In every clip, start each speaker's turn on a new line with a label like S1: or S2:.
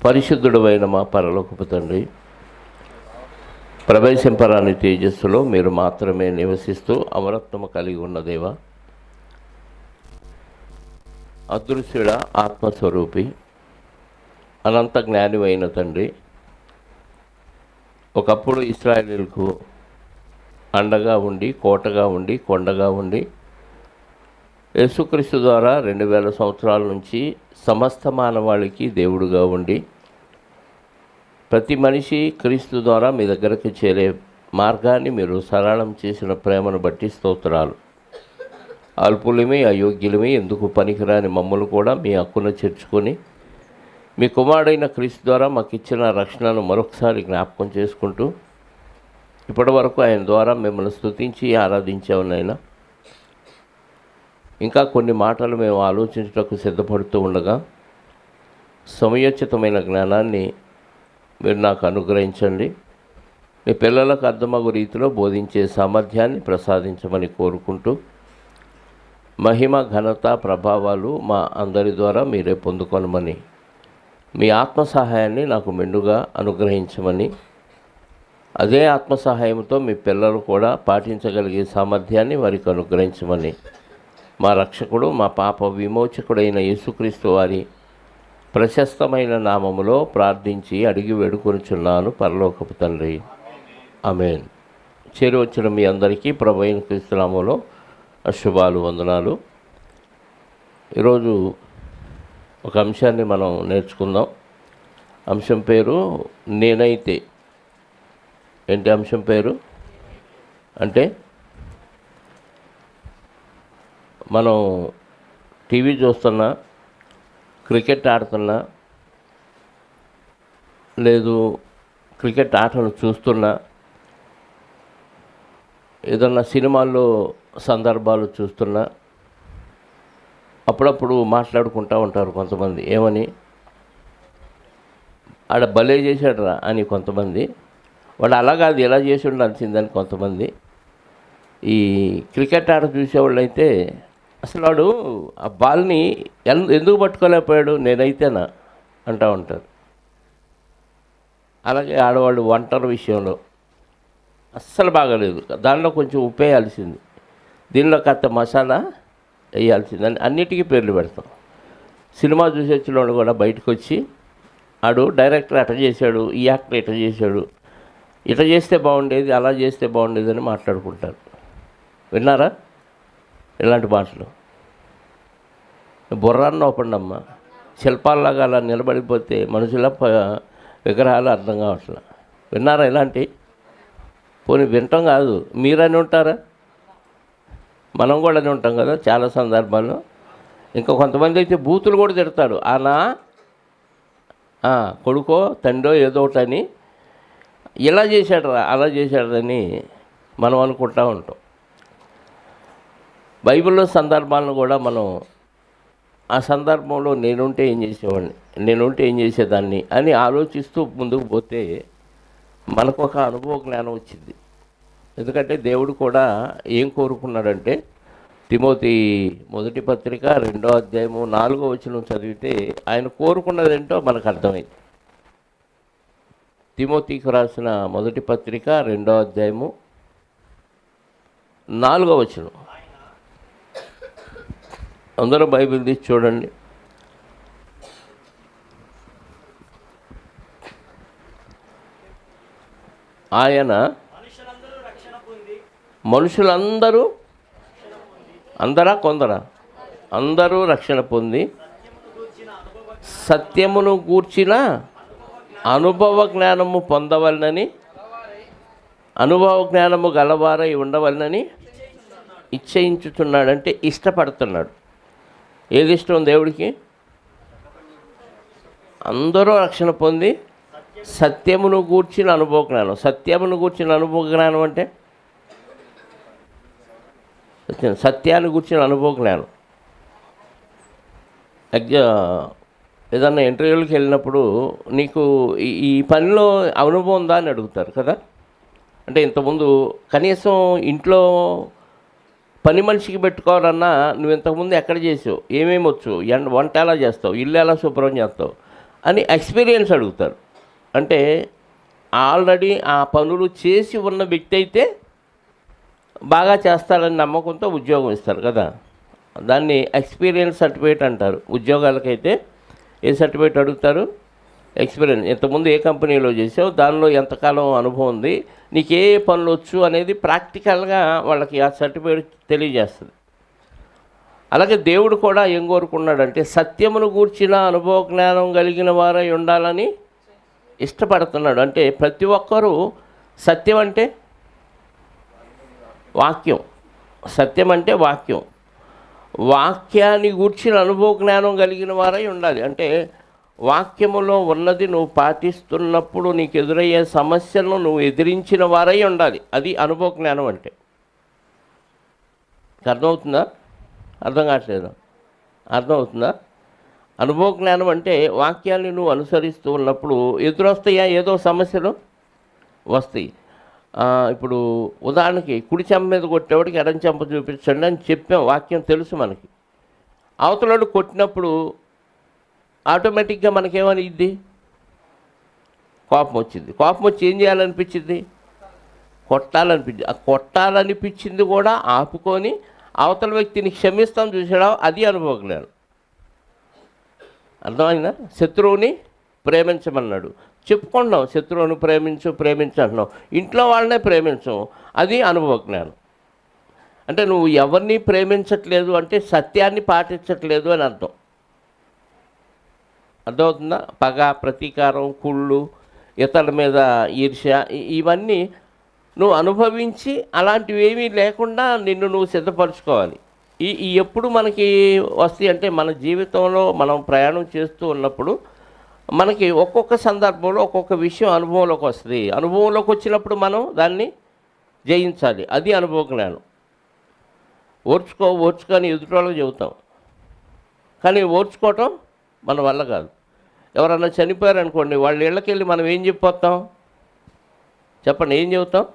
S1: పరిశుద్ధుడైన మా పరలోకపు తండ్రి, ప్రవేశింపరాని తేజస్సులో మీరు మాత్రమే నివసిస్తూ అమరత్వము కలిగి ఉన్న దేవా, అదృశ్యుడ, ఆత్మస్వరూపి, అనంత జ్ఞాని అయిన తండ్రి, ఒకప్పుడు ఇశ్రాయేలీయులకు అండగా ఉండి, కోటగా ఉండి, కొండగా ఉండి, యేసుక్రీస్తు ద్వారా 2000 సంవత్సరాల నుంచి సమస్త మానవాళికి దేవుడుగా ఉండి, ప్రతి మనిషి క్రీస్తు ద్వారా మీ దగ్గరకు చేరే మార్గాన్ని మీరు సరళం చేసిన ప్రేమను బట్టి స్తోత్రాలు. అల్పులమే, అయోగ్యులమే, ఎందుకు పనికిరాని మమ్మల్ని కూడా మీ హక్కున చేర్చుకొని మీ కుమారుడైన క్రీస్తు ద్వారా మాకు ఇచ్చిన రక్షణను మరొకసారి జ్ఞాపకం చేసుకుంటూ, ఇప్పటి వరకు ఆయన ద్వారా మిమ్మల్ని స్తుతించి ఆరాధించామనైనా. ఇంకా కొన్ని మాటలు మేము ఆలోచించడానికి సిద్ధపడుతూ ఉండగా సమయోచితమైన జ్ఞానాన్ని మీరు నాకు అనుగ్రహించండి. మీ పిల్లలకు అర్థమగు రీతిలో బోధించే సామర్థ్యాన్ని ప్రసాదించమని కోరుకుంటూ, మహిమ, ఘనత, ప్రభావాలు మా అందరి ద్వారా మీరే పొందుకొనమని, మీ ఆత్మ సహాయాన్ని నాకు మెండుగా అనుగ్రహించమని, అదే ఆత్మ సహాయంతో మీ పిల్లలు కూడా పాటించగలిగే సామర్థ్యాన్ని వారికి అనుగ్రహించమని, మా రక్షకుడు, మా పాప విమోచకుడైన యేసుక్రీస్తు వారి ప్రశస్తమైన నామములో ప్రార్థించి అడిగి వేడుకొనుచున్నాను పరలోకపు తండ్రి. ఆమేన్. చేరి వచ్చిన మీ అందరికీ ప్రభువైన క్రీస్తు నామములో శుభాలు, వందనాలు. ఈరోజు ఒక అంశాన్ని మనం నేర్చుకుందాం. అంశం పేరు నేనైతే. ఏంటి అంశం పేరు అంటే, మనం టీవీ చూస్తున్నా, క్రికెట్ ఆడుతున్నా, లేదు క్రికెట్ ఆటను చూస్తున్నా, ఏదన్నా సినిమాల్లో సందర్భాలు చూస్తున్నా, అప్పుడప్పుడు మాట్లాడుకుంటూ ఉంటారు కొంతమంది. ఏమని, ఆడ భలే చేశాడురా అని కొంతమంది, వాడు అలా కాదు ఇలా చేసి ఉండాల్సిందని కొంతమంది. ఈ క్రికెట్ ఆట చూసేవాళ్ళు అయితే అసలు వాడు ఆ బాల్ని ఎందుకు పట్టుకోలేకపోయాడు, నేనైతేనా అంటూ ఉంటారు. అలాగే ఆడవాళ్ళు వంటల విషయంలో అస్సలు బాగాలేదు, దానిలో కొంచెం ఉప్పు వేయాల్సింది, దీనిలో కాస్త మసాలా వేయాల్సిందని అన్నిటికీ పేర్లు పెడతాం. సినిమా చూసి వచ్చిన వాడు కూడా బయటకు వచ్చి, ఆడు డైరెక్టర్ అట్లా చేశాడు, ఈ యాక్టర్ ఇట్లా చేశాడు, ఇట్లా చేస్తే బాగుండేది, అలా చేస్తే బాగుండేది అని మాట్లాడుకుంటారు. విన్నారా ఇలాంటి మాటలు? బుర్రాన్ని ఓపండమ్మ, శిల్పాల్లాగా అలా నిలబడిపోతే మనుషుల విగ్రహాలు అర్థం కావట్లా. విన్నారా ఇలాంటి? పోనీ వింటాం కాదు, మీరని ఉంటారా? మనం కూడా అని ఉంటాం కదా చాలా సందర్భాల్లో. ఇంకా కొంతమంది అయితే బూతులు కూడా తిడతాడు, ఆనా కొడుకో తండ్రో ఏదో ఒకటని, ఇలా చేశాడరా అలా చేశాడని మనం అనుకుంటూ ఉంటాం. బైబిల్లో సందర్భాలను కూడా మనం ఆ సందర్భంలో నేనుంటే ఏం చేసేవాడిని, నేనుంటే ఏం చేసేదాన్ని అని ఆలోచిస్తూ ముందుకు పోతే మనకు ఒక అనుభవ జ్ఞానం వచ్చింది. ఎందుకంటే దేవుడు కూడా ఏం కోరుకున్నాడంటే, తిమోతి మొదటి పత్రిక 2వ అధ్యాయము 4వ వచనం చదివితే ఆయన కోరుకున్నదేంటో మనకు అర్థమైంది. తిమోతికి రాసిన మొదటి పత్రిక 2వ అధ్యాయము 4వ వచనం. అందరూ బైబిల్ తీసి చూడండి. ఆయన మనుషులందరూ, అందరా కొందరా, అందరూ రక్షణ పొంది సత్యమును గూర్చిన అనుభవ జ్ఞానము పొందవలనని, అనుభవ జ్ఞానము గలవారై ఉండవలనని ఇచ్చయించుతున్నాడంటే ఇష్టపడుతున్నాడు. ఏది ఇష్టం దేవుడికి? అందరూ రక్షణ పొంది సత్యమును గూర్చిన అనుభవ జ్ఞానం. సత్యమును గూర్చిన అనుభవ జ్ఞానం అంటే సత్యాన్ని గూర్చిన అనుభవ జ్ఞానం. ఏదన్నా ఇంటర్వ్యూలకు వెళ్ళినప్పుడు నీకు ఈ పనిలో అనుభవం ఉందా అని అడుగుతారు కదా. అంటే ఇంతకుముందు కనీసం ఇంట్లో పని మనిషికి పెట్టుకోవాలన్నా నువ్వు ఇంతకుముందు ఎక్కడ చేసావు, ఏమేమి వచ్చు, వంట ఎలా చేస్తావు, ఇల్లు ఎలా శుభ్రం చేస్తావు అని ఎక్స్పీరియన్స్ అడుగుతారు. అంటే ఆల్రెడీ ఆ పనులు చేసి ఉన్న వ్యక్తి అయితే బాగా చేస్తారని నమ్మకంతో ఉద్యోగం ఇస్తారు కదా, దాన్ని ఎక్స్పీరియన్స్ సర్టిఫికేట్ అంటారు. ఉద్యోగాలకైతే ఏ సర్టిఫికేట్ అడుగుతారు? ఎక్స్పీరియన్స్. ఇంతకుముందు ఏ కంపెనీలో చేసావు, దానిలో ఎంతకాలం అనుభవం ఉంది, నీకు ఏ పనులు వచ్చు అనేది ప్రాక్టికల్గా వాళ్ళకి ఆ సర్టిఫికేట్ తెలియజేస్తుంది. అలాగే దేవుడు కూడా ఏం కోరుకున్నాడంటే సత్యమును గూర్చిన అనుభవ జ్ఞానం కలిగిన వారై ఉండాలని ఇష్టపడుతున్నాడు. అంటే ప్రతి ఒక్కరూ సత్యం అంటే వాక్యం, సత్యం అంటే వాక్యం, వాక్యాన్ని గూర్చిన అనుభవ జ్ఞానం కలిగిన వారై ఉండాలి. అంటే వాక్యములో ఉన్నది నువ్వు పాటిస్తున్నప్పుడు నీకు ఎదురయ్యే సమస్యలను నువ్వు ఎదిరించిన వారై ఉండాలి. అది అనుభవ జ్ఞానం అంటే. అర్థమవుతుందా? అర్థం కావట్లేదు? అర్థమవుతుందా? అనుభవ జ్ఞానం అంటే వాక్యాన్ని నువ్వు అనుసరిస్తూ ఉన్నప్పుడు ఎదురొస్తాయా ఏదో సమస్యలు వస్తాయి. ఇప్పుడు ఉదాహరణకి కుడి చెంప మీద కొట్టేవాడికి ఎడం చెంప చూపించండి అని చెప్పాం, వాక్యం తెలుసు మనకి. అవతలడు కొట్టినప్పుడు ఆటోమేటిక్గా మనకేమనిద్ది? కోపం వచ్చింది. కోపం వచ్చి ఏం చేయాలనిపించింది? కొట్టాలనిపించింది. ఆ కొట్టాలనిపించింది కూడా ఆపుకొని అవతల వ్యక్తిని క్షమిస్తాం చూసాడా, అది అనుభవ జ్ఞానం. అర్థమైందా? శత్రువుని ప్రేమించమన్నాడు, చెప్పుకుంటున్నాం శత్రువుని ప్రేమించు అంటున్నాం, ఇంట్లో వాళ్ళనే ప్రేమించం, అది అనుభవ జ్ఞానం. అంటే నువ్వు ఎవరిని ప్రేమించట్లేదు అంటే సత్యాన్ని పాటించట్లేదు అని అర్థం. అర్థమవుతుందా? పగ, ప్రతీకారం, కుళ్ళు, ఇతరుల మీద ఈర్ష్య, ఇవన్నీ నువ్వు అనుభవించి అలాంటివి ఏమీ లేకుండా నిన్ను నువ్వు సిద్ధపరచుకోవాలి. ఈ ఎప్పుడు మనకి వస్తాయి అంటే మన జీవితంలో మనం ప్రయాణం చేస్తూ ఉన్నప్పుడు మనకి ఒక్కొక్క సందర్భంలో ఒక్కొక్క విషయం అనుభవంలోకి వస్తుంది. అనుభవంలోకి వచ్చినప్పుడు మనం దాన్ని జయించాలి. అది అనుభవ జ్ఞానం. ఓర్చుకొని ఎదుటోళ్ళకి చెబుతాం, కానీ ఓర్చుకోవటం మన వల్ల కాదు. ఎవరన్నా చనిపోయారనుకోండి, వాళ్ళ ఇళ్ళకి వెళ్ళి మనం ఏం చెప్పొస్తాం? చెప్పండి, ఏం చెబుతాం?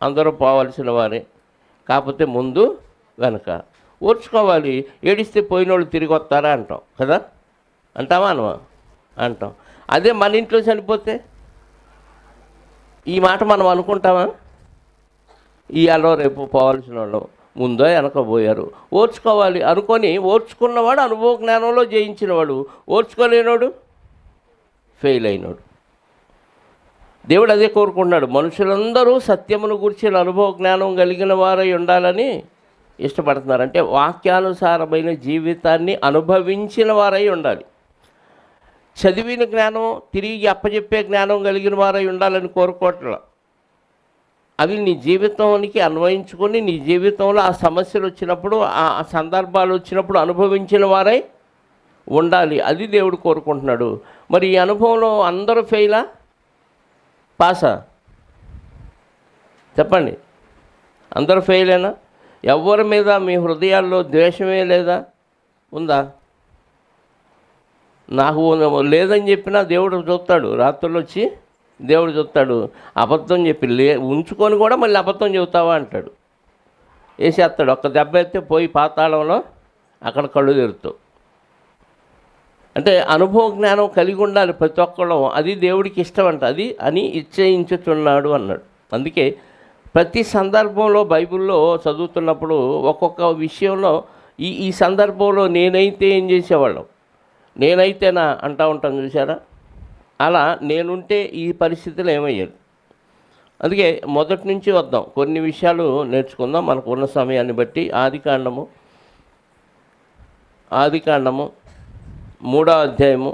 S1: అందరూ పోవాల్సిన వారే, కాకపోతే ముందు వెనక. ఓర్చుకోవాలి. ఏడిస్తే పోయినోళ్ళు తిరిగి వస్తారా అంటాం కదా, అంటావా అనవా? అంటాం. అదే మన ఇంట్లో చనిపోతే ఈ మాట మనం అనుకుంటామా? ఇవాళ రేపు పోవాల్సిన వాళ్ళు ముందో వెనక పోయారు. ఓర్చుకోవాలి అనుకొని ఓర్చుకున్నవాడు అనుభవ జ్ఞానంలో జయించినవాడు, ఓర్చుకోలేనోడు ఫెయిల్ అయినోడు. దేవుడు అదే కోరుకుంటున్నాడు. మనుషులందరూ సత్యమును గురించిన అనుభవ జ్ఞానం కలిగిన వారై ఉండాలని ఇష్టపడుతున్నారు. అంటే వాక్యానుసారమైన జీవితాన్ని అనుభవించిన వారై ఉండాలి. చదివిన జ్ఞానం తిరిగి అప్పచెప్పే జ్ఞానం కలిగిన వారై ఉండాలని కోరుకోవట్లా. అవి నీ జీవితానికి అన్వయించుకొని నీ జీవితంలో ఆ సమస్యలు వచ్చినప్పుడు, ఆ సందర్భాలు వచ్చినప్పుడు అనుభవించిన వారై ఉండాలి. అది దేవుడు కోరుకుంటున్నాడు. మరి ఈ అనుభవంలో అందరూ ఫెయిలా పాసా? చెప్పండి, అందరూ ఫెయిలేనా? ఎవరి మీద మీ హృదయాల్లో ద్వేషమే లేదా? ఉందా? నాకు లేదని చెప్పినా దేవుడు చూస్తాడు. రాత్రులు వచ్చి దేవుడు చూస్తాడు. అబద్ధం చెప్పి ఉంచుకొని కూడా మళ్ళీ అబద్ధం చెబుతావా అంటాడు. వేసేస్తాడు. ఒక్క దెబ్బ అయితే పోయి పాతాళంలో అక్కడ కళ్ళు తెరుతావు. అంటే అనుభవ జ్ఞానం కలిగి ఉండాలి ప్రతి ఒక్కళ్ళం. అది దేవుడికి ఇష్టం అంట. అది అని ఇచ్చయించుచున్నాడు అన్నాడు. అందుకే ప్రతి సందర్భంలో బైబిల్లో చదువుతున్నప్పుడు ఒక్కొక్క విషయంలో ఈ సందర్భంలో నేనైతే ఏం చేసేవాళ్ళం, నేనైతేనా అంటూ ఉంటాను చూసారా? అలా నేనుంటే ఈ పరిస్థితులు ఏమయ్యాడు. అందుకే మొదటి నుంచి వద్దాం, కొన్ని విషయాలు నేర్చుకుందాం మనకు ఉన్న సమయాన్ని బట్టి. ఆదికాండము 3వ అధ్యాయము,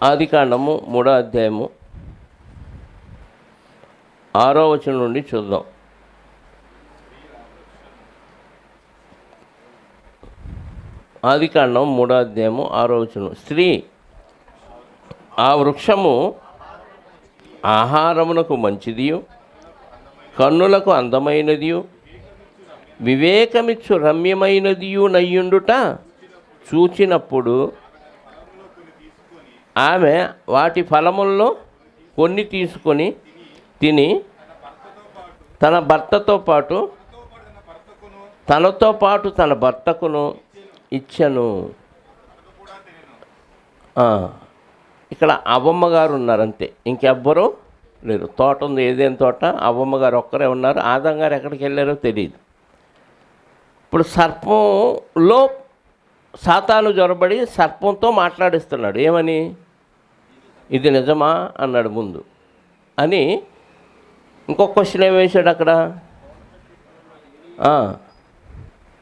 S1: ఆదికాండము 3వ అధ్యాయము 6వ వచనం నుండి చూద్దాం. ఆదికాండం 3వ అధ్యాయము 6వ వచనం. స్త్రీ ఆ వృక్షము ఆహారమునకు మంచిదియు, కన్నులకు అందమైనదియు, వివేకమిచ్చు రమ్యమైనదియు నయ్యుండుట చూచినప్పుడు ఆమె వాటి ఫలముల్లో కొన్ని తీసుకొని తిని తనతో పాటు తన భర్తకును ఇచ్చను. ఇక్కడ అవ్వమ్మ గారు ఉన్నారు అంతే, ఇంకెవ్వరూ లేరు. తోట ఉంది, ఏదేని తోట, అవ్వమ్మ గారు ఒక్కరే ఉన్నారు. ఆదం గారు ఎక్కడికి వెళ్ళారో తెలియదు. ఇప్పుడు సర్పంలో సాతాను జొరబడి సర్పంతో మాట్లాడిస్తున్నాడు. ఏమని? ఇది నిజమా అన్నాడు ముందు అని. ఇంకొక క్వశ్చన్ ఏం వేశాడు అక్కడ?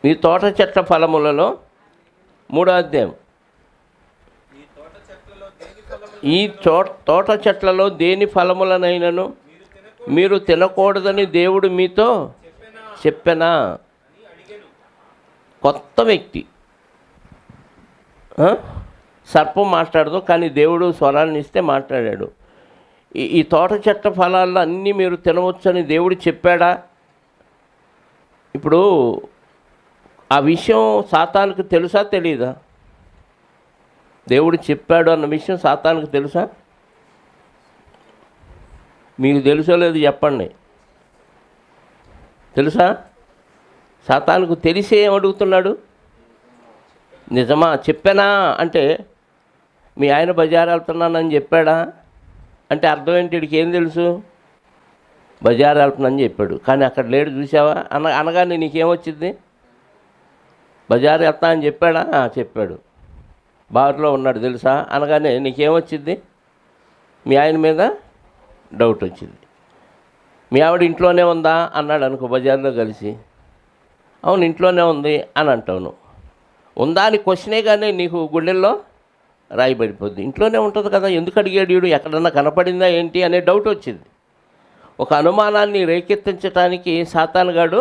S1: ఈ తోట చెట్ల ఫలములలో 3వ అధ్యాయం, ఈ తోట చెట్లలో దేని ఫలములనైనను మీరు తినకూడదని దేవుడు మీతో చెప్పెనా? కొత్త వ్యక్తి, సర్పం మాట్లాడదు, కానీ దేవుడు స్వరాన్ని ఇస్తే మాట్లాడాడు. ఈ తోట చెట్ల ఫలాల్లో అన్నీ మీరు తినవచ్చని దేవుడు చెప్పాడా? ఇప్పుడు ఆ విషయం సాతానుకు తెలుసా తెలీదా? దేవుడు చెప్పాడు అన్న విషయం సాతానుకు తెలుసా? మీకు తెలుసో లేదు చెప్పండి. తెలుసా? సాతానుకు తెలిసే ఏమడుగుతున్నాడు? నిజమా? చెప్పానా అంటే మీ ఆయన బజారు వెళ్తున్నానని చెప్పాడా అంటే అర్థం ఏంటి? వీడికి ఏం తెలుసు? బజారు వెళ్తున్నానని చెప్పాడు, కానీ అక్కడ లేడు చూసావా అనగానే నీకేమొచ్చింది? బజారు వెళ్తా అని చెప్పాడా? చెప్పాడు. బార్లో ఉన్నాడు తెలుసా అనగానే నీకేమొచ్చింది? మీ ఆయన మీద డౌట్ వచ్చింది. మీ ఆవిడ ఇంట్లోనే ఉందా అన్నాడు అనుకో, బజార్లో కలిసి, అవును ఇంట్లోనే ఉంది అని అంటావు. ఉందా అని క్వశ్చనే కానీ నీకు గుండెల్లో రాయిపడిపోద్ది. ఇంట్లోనే ఉంటుంది కదా, ఎందుకు అడిగాడు వీడు, ఎక్కడన్నా కనపడిందా ఏంటి అనే డౌట్ వచ్చింది. ఒక అనుమానాన్ని రేకెత్తించడానికి సాతానుగాడు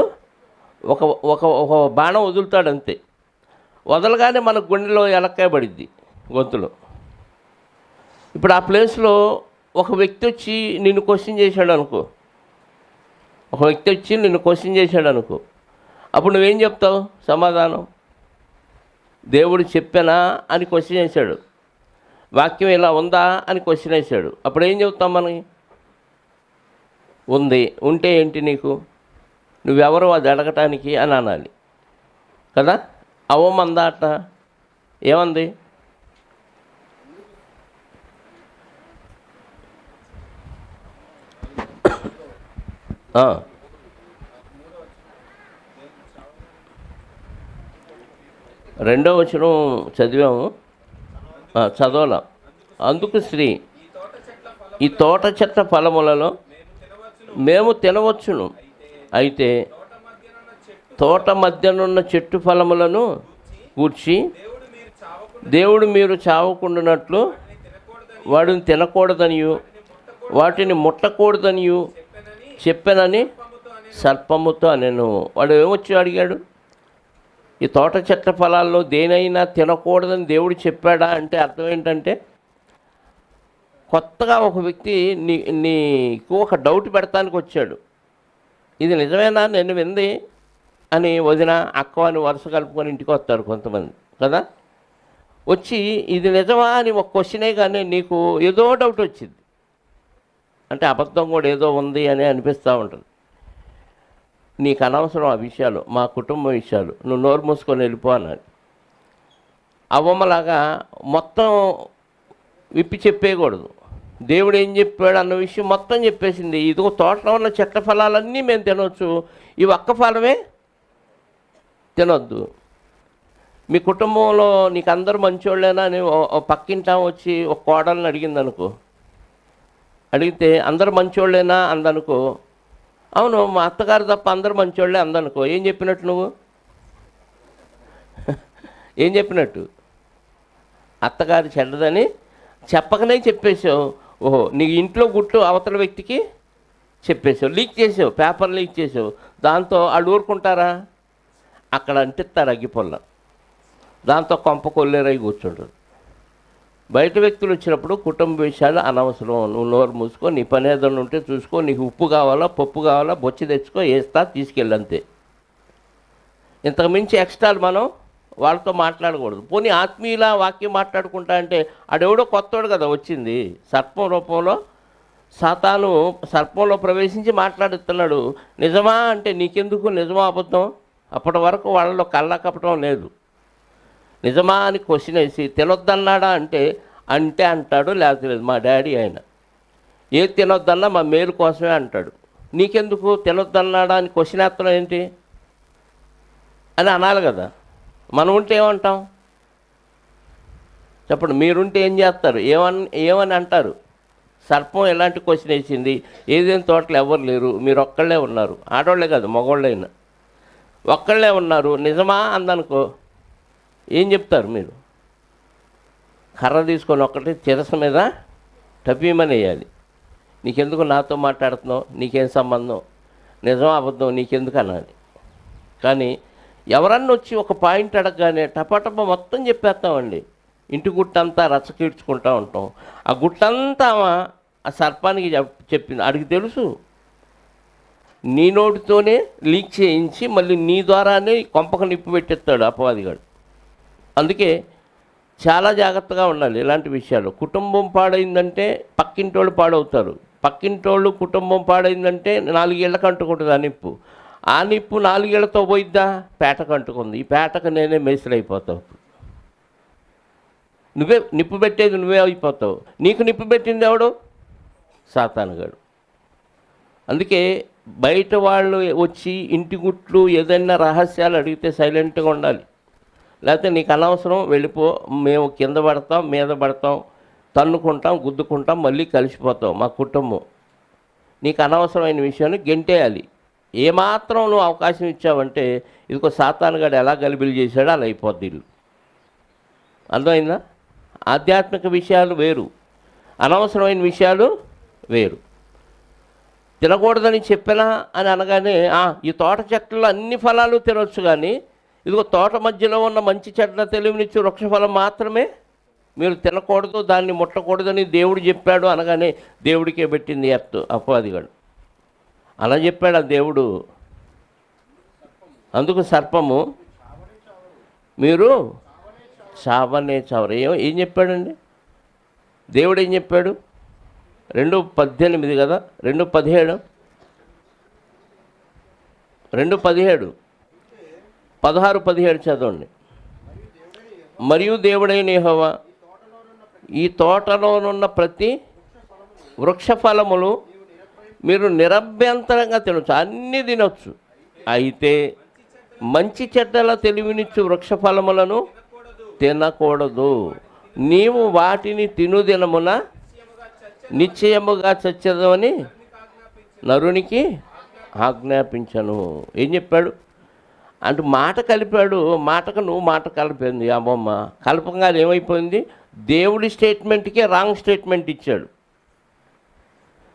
S1: ఒక ఒక ఒక బాణం వదులుతాడు అంతే. వదలగానే మన గుండెలో ఎలక్కాయ పడిద్ది, గొంతులో. ఇప్పుడు ఆ ప్లేస్లో ఒక వ్యక్తి వచ్చి నిన్ను క్వశ్చన్ చేశాడు అనుకో, అప్పుడు నువ్వేం చెప్తావు సమాధానం? దేవుడు చెప్పానా అని క్వశ్చన్ చేశాడు, వాక్యం ఇలా ఉందా అని క్వశ్చన్ వేశాడు. అప్పుడు ఏం చెప్తాం మనకి? ఉంది. ఉంటే ఏంటి నీకు? నువ్వెవరు అది అడగటానికి అని అనాలి కదా. అవ్వమందా అట్ట? ఏమంది? రెండవ వచనం చదివాము, చదవాల. అందుకు స్త్రీ, ఈ తోట చెట్ల ఫలములలో మేము తినవచ్చును, అయితే తోట మధ్యనున్న చెట్టు ఫలములను గూర్చి దేవుడు మీరు చావకుండానట్లు వాటిని తినకూడదనియు వాటిని ముట్టకూడదనియు చెప్పానని సర్పముతో నేను. వాడు ఏమొచ్చి అడిగాడు? ఈ తోట చెట్ల ఫలాల్లో దేనైనా తినకూడదని దేవుడు చెప్పాడా అంటే అర్థం ఏంటంటే, కొత్తగా ఒక వ్యక్తి నీకు ఒక డౌట్ పెడతానికి వచ్చాడు. ఇది నిజమేనా నేను వింది అని వదిన అక్క అని వరుస కలుపుకొని ఇంటికి వస్తారు కొంతమంది కదా. వచ్చి ఇది నిజమా అని ఒక క్వశ్చనే కానీ నీకు ఏదో డౌట్ వచ్చింది అంటే అబద్ధం కూడా ఏదో ఉంది అని అనిపిస్తూ ఉంటుంది. నీకు అనవసరం ఆ విషయాలు, మా కుటుంబ విషయాలు, నువ్వు నోరు మూసుకొని వెళ్ళిపో అన్నాడు. అవ్వమ్మలాగా మొత్తం విప్పి చెప్పేయకూడదు. దేవుడు ఏం చెప్పాడు అన్న విషయం మొత్తం చెప్పేసింది. ఇదిగో తోటలో ఉన్న చెట్ల ఫలాలన్నీ మేము తినవచ్చు, ఈ ఒక్క ఫలమే తినొద్దు. మీ కుటుంబంలో నీకు అందరూ మంచోళ్ళేనా అని పక్కింటా వచ్చి ఒక కోడల్ని అడిగింది అనుకో, అడిగితే అందరు మంచోళ్ళేనా అందనుకో, అవును మా అత్తగారు తప్ప అందరు మంచోళ్ళే అందనుకో, ఏం చెప్పినట్టు నువ్వు? ఏం చెప్పినట్టు? అత్తగారు చెడ్డదని చెప్పకనే చెప్పేసావు. ఓహో, నీ ఇంట్లో గుట్టు అవతల వ్యక్తికి చెప్పేసావు, లీక్ చేసావు, పేపర్ లీక్ చేసావు. దాంతో వాళ్ళు ఊరుకుంటారా? అక్కడ అంటిస్తారు అగ్గిపొల్ల, దాంతో కొంప కొల్లేరై కూర్చుంటారు. బయట వ్యక్తులు వచ్చినప్పుడు కుటుంబ విషయాలు అనవసరం. నువ్వు నోరు మూసుకో, నీ పని ఏదైనా ఉంటే చూసుకో, నీకు ఉప్పు కావాలా పప్పు కావాలా బొచ్చి తెచ్చుకో, వేస్తా తీసుకెళ్ళంతే. ఇంతకు మించి ఎక్స్ట్రాలు మనం వాళ్ళతో మాట్లాడకూడదు. పోనీ ఆత్మీయుల వాక్యం మాట్లాడుకుంటా అంటే ఆడెవడో కొత్తవాడు కదా వచ్చింది, సర్పం రూపంలో సాతాను సర్పంలో ప్రవేశించి మాట్లాడుతున్నాడు. నిజమా అంటే నీకెందుకు? నిజమా అబద్ధం? అప్పటి వరకు వాళ్ళలో కళ్ళ కపటం లేదు. నిజమా అని క్వశ్చన్ వేసి తినొద్దన్నాడా అంటే అంటే అంటాడు, లేకపోతే లేదు. మా డాడీ ఆయన ఏది తినొద్దన్నా మా మేలు కోసమే అంటాడు. నీకెందుకు తినొద్దన్నాడా అని క్వశ్చన్ వేస్తాం ఏంటి అని అనాలి కదా. మనం ఉంటే ఏమంటాం చెప్పండి? మీరుంటే ఏం చేస్తారు? ఏమని అంటారు? సర్పం ఎలాంటి క్వశ్చన్ వేసింది? ఏదైనా తోటలు ఎవరు లేరు, మీరు ఒక్కళ్ళే ఉన్నారు. ఆడవాళ్ళే కాదు, మగవాళ్ళైనా ఒక్కళ్ళే ఉన్నారు, నిజమా అందనుకో, ఏం చెప్తారు మీరు? కర్ర తీసుకొని ఒక్కటి చిరస మీద టపీమని వేయాలి. నీకెందుకు నాతో మాట్లాడుతున్నావు, నీకేం సంబంధం, నిజం అబద్ధం నీకెందుకు అనాలి. కానీ ఎవరన్నా వచ్చి ఒక పాయింట్ అడగగానే టపటప మొత్తం చెప్పేస్తామండి. ఇంటి గుట్టంతా రచ్చకీడ్చుకుంటూ ఉంటాం. ఆ గుట్టంతా ఆ సర్పానికి చెప్పింది. అడిగి తెలుసు నీ నోటితోనే లీక్ చేయించి మళ్ళీ నీ ద్వారానే కొంపకు నిప్పు పెట్టేస్తాడు అపవాదిగాడు. అందుకే చాలా జాగ్రత్తగా ఉండాలి ఇలాంటి విషయాలు. కుటుంబం పాడైందంటే పక్కింటోళ్ళు పాడవుతారు. పక్కింటోళ్ళు కుటుంబం పాడైందంటే 4 ఏళ్ళకి అంటుకుంటుంది ఆ నిప్పు. ఆ నిప్పు 4 ఏళ్లతో పోయిద్దా? పేటకు అంటుకుంది. ఈ పేటకు నేనే మేస్త్రి అయిపోతావు. నువ్వే నిప్పు పెట్టేది, నువ్వే అయిపోతావు. నీకు నిప్పు పెట్టింది ఎవడు? సాతానుగాడు. అందుకే బయట వాళ్ళు వచ్చి ఇంటి గుట్లు ఏదైనా రహస్యాలు అడిగితే సైలెంట్గా ఉండాలి. లేకపోతే నీకు అనవసరం, వెళ్ళిపో, మేము కింద పడతాం, మీద పడతాం, తన్నుకుంటాం, గుద్దుకుంటాం, మళ్ళీ కలిసిపోతాం మా కుటుంబం. నీకు అనవసరమైన విషయాన్ని గెంటేయాలి. ఏమాత్రం నువ్వు అవకాశం ఇచ్చావంటే ఇదిగో సాతానుగాడు ఎలా గలిబిలి చేశాడో అలా అయిపోద్ది ఇల్లు. అర్థమైందా? ఆధ్యాత్మిక విషయాలు వేరు, అనవసరమైన విషయాలు వేరు. తినకూడదని చెప్పినా అని అనగానే ఈ తోట చెట్లలో అన్ని ఫలాలు తినొచ్చు, కానీ ఇదిగో తోట మధ్యలో ఉన్న మంచి చెట్ల తెలివినిచ్చి వృక్షఫలం మాత్రమే మీరు తినకూడదు, దాన్ని ముట్టకూడదని దేవుడు చెప్పాడు అనగానే దేవుడికే పెట్టింది అపవాదిగాడు. అలా చెప్పాడు ఆ దేవుడు. అందుకు సర్పము మీరు చావనే చావరు. ఏం చెప్పాడండి దేవుడు? ఏం చెప్పాడు? 2:18 కదా, 2:17, 2:17, 16-17 చదవండి. మరియు దేవుడైన యెహోవా ఈ తోటలోనున్న ప్రతి వృక్ష ఫలములు మీరు నిరభ్యంతరంగా తినొచ్చు, అన్నీ తినొచ్చు. అయితే మంచి చెడ్డల తెలివినిచ్చు వృక్ష ఫలములను తినకూడదు. నీవు వాటిని తినుదినమున నిశ్చయముగా చచ్చెదవని నరునికి ఆజ్ఞాపించను. ఏం చెప్పాడు అంటే మాట కలిపాడు. మాటకు నువ్వు మాట కలిపింది ఆ బొమ్మ. కలపంగా ఏమైపోయింది? దేవుడి స్టేట్మెంట్కే రాంగ్ స్టేట్మెంట్ ఇచ్చాడు.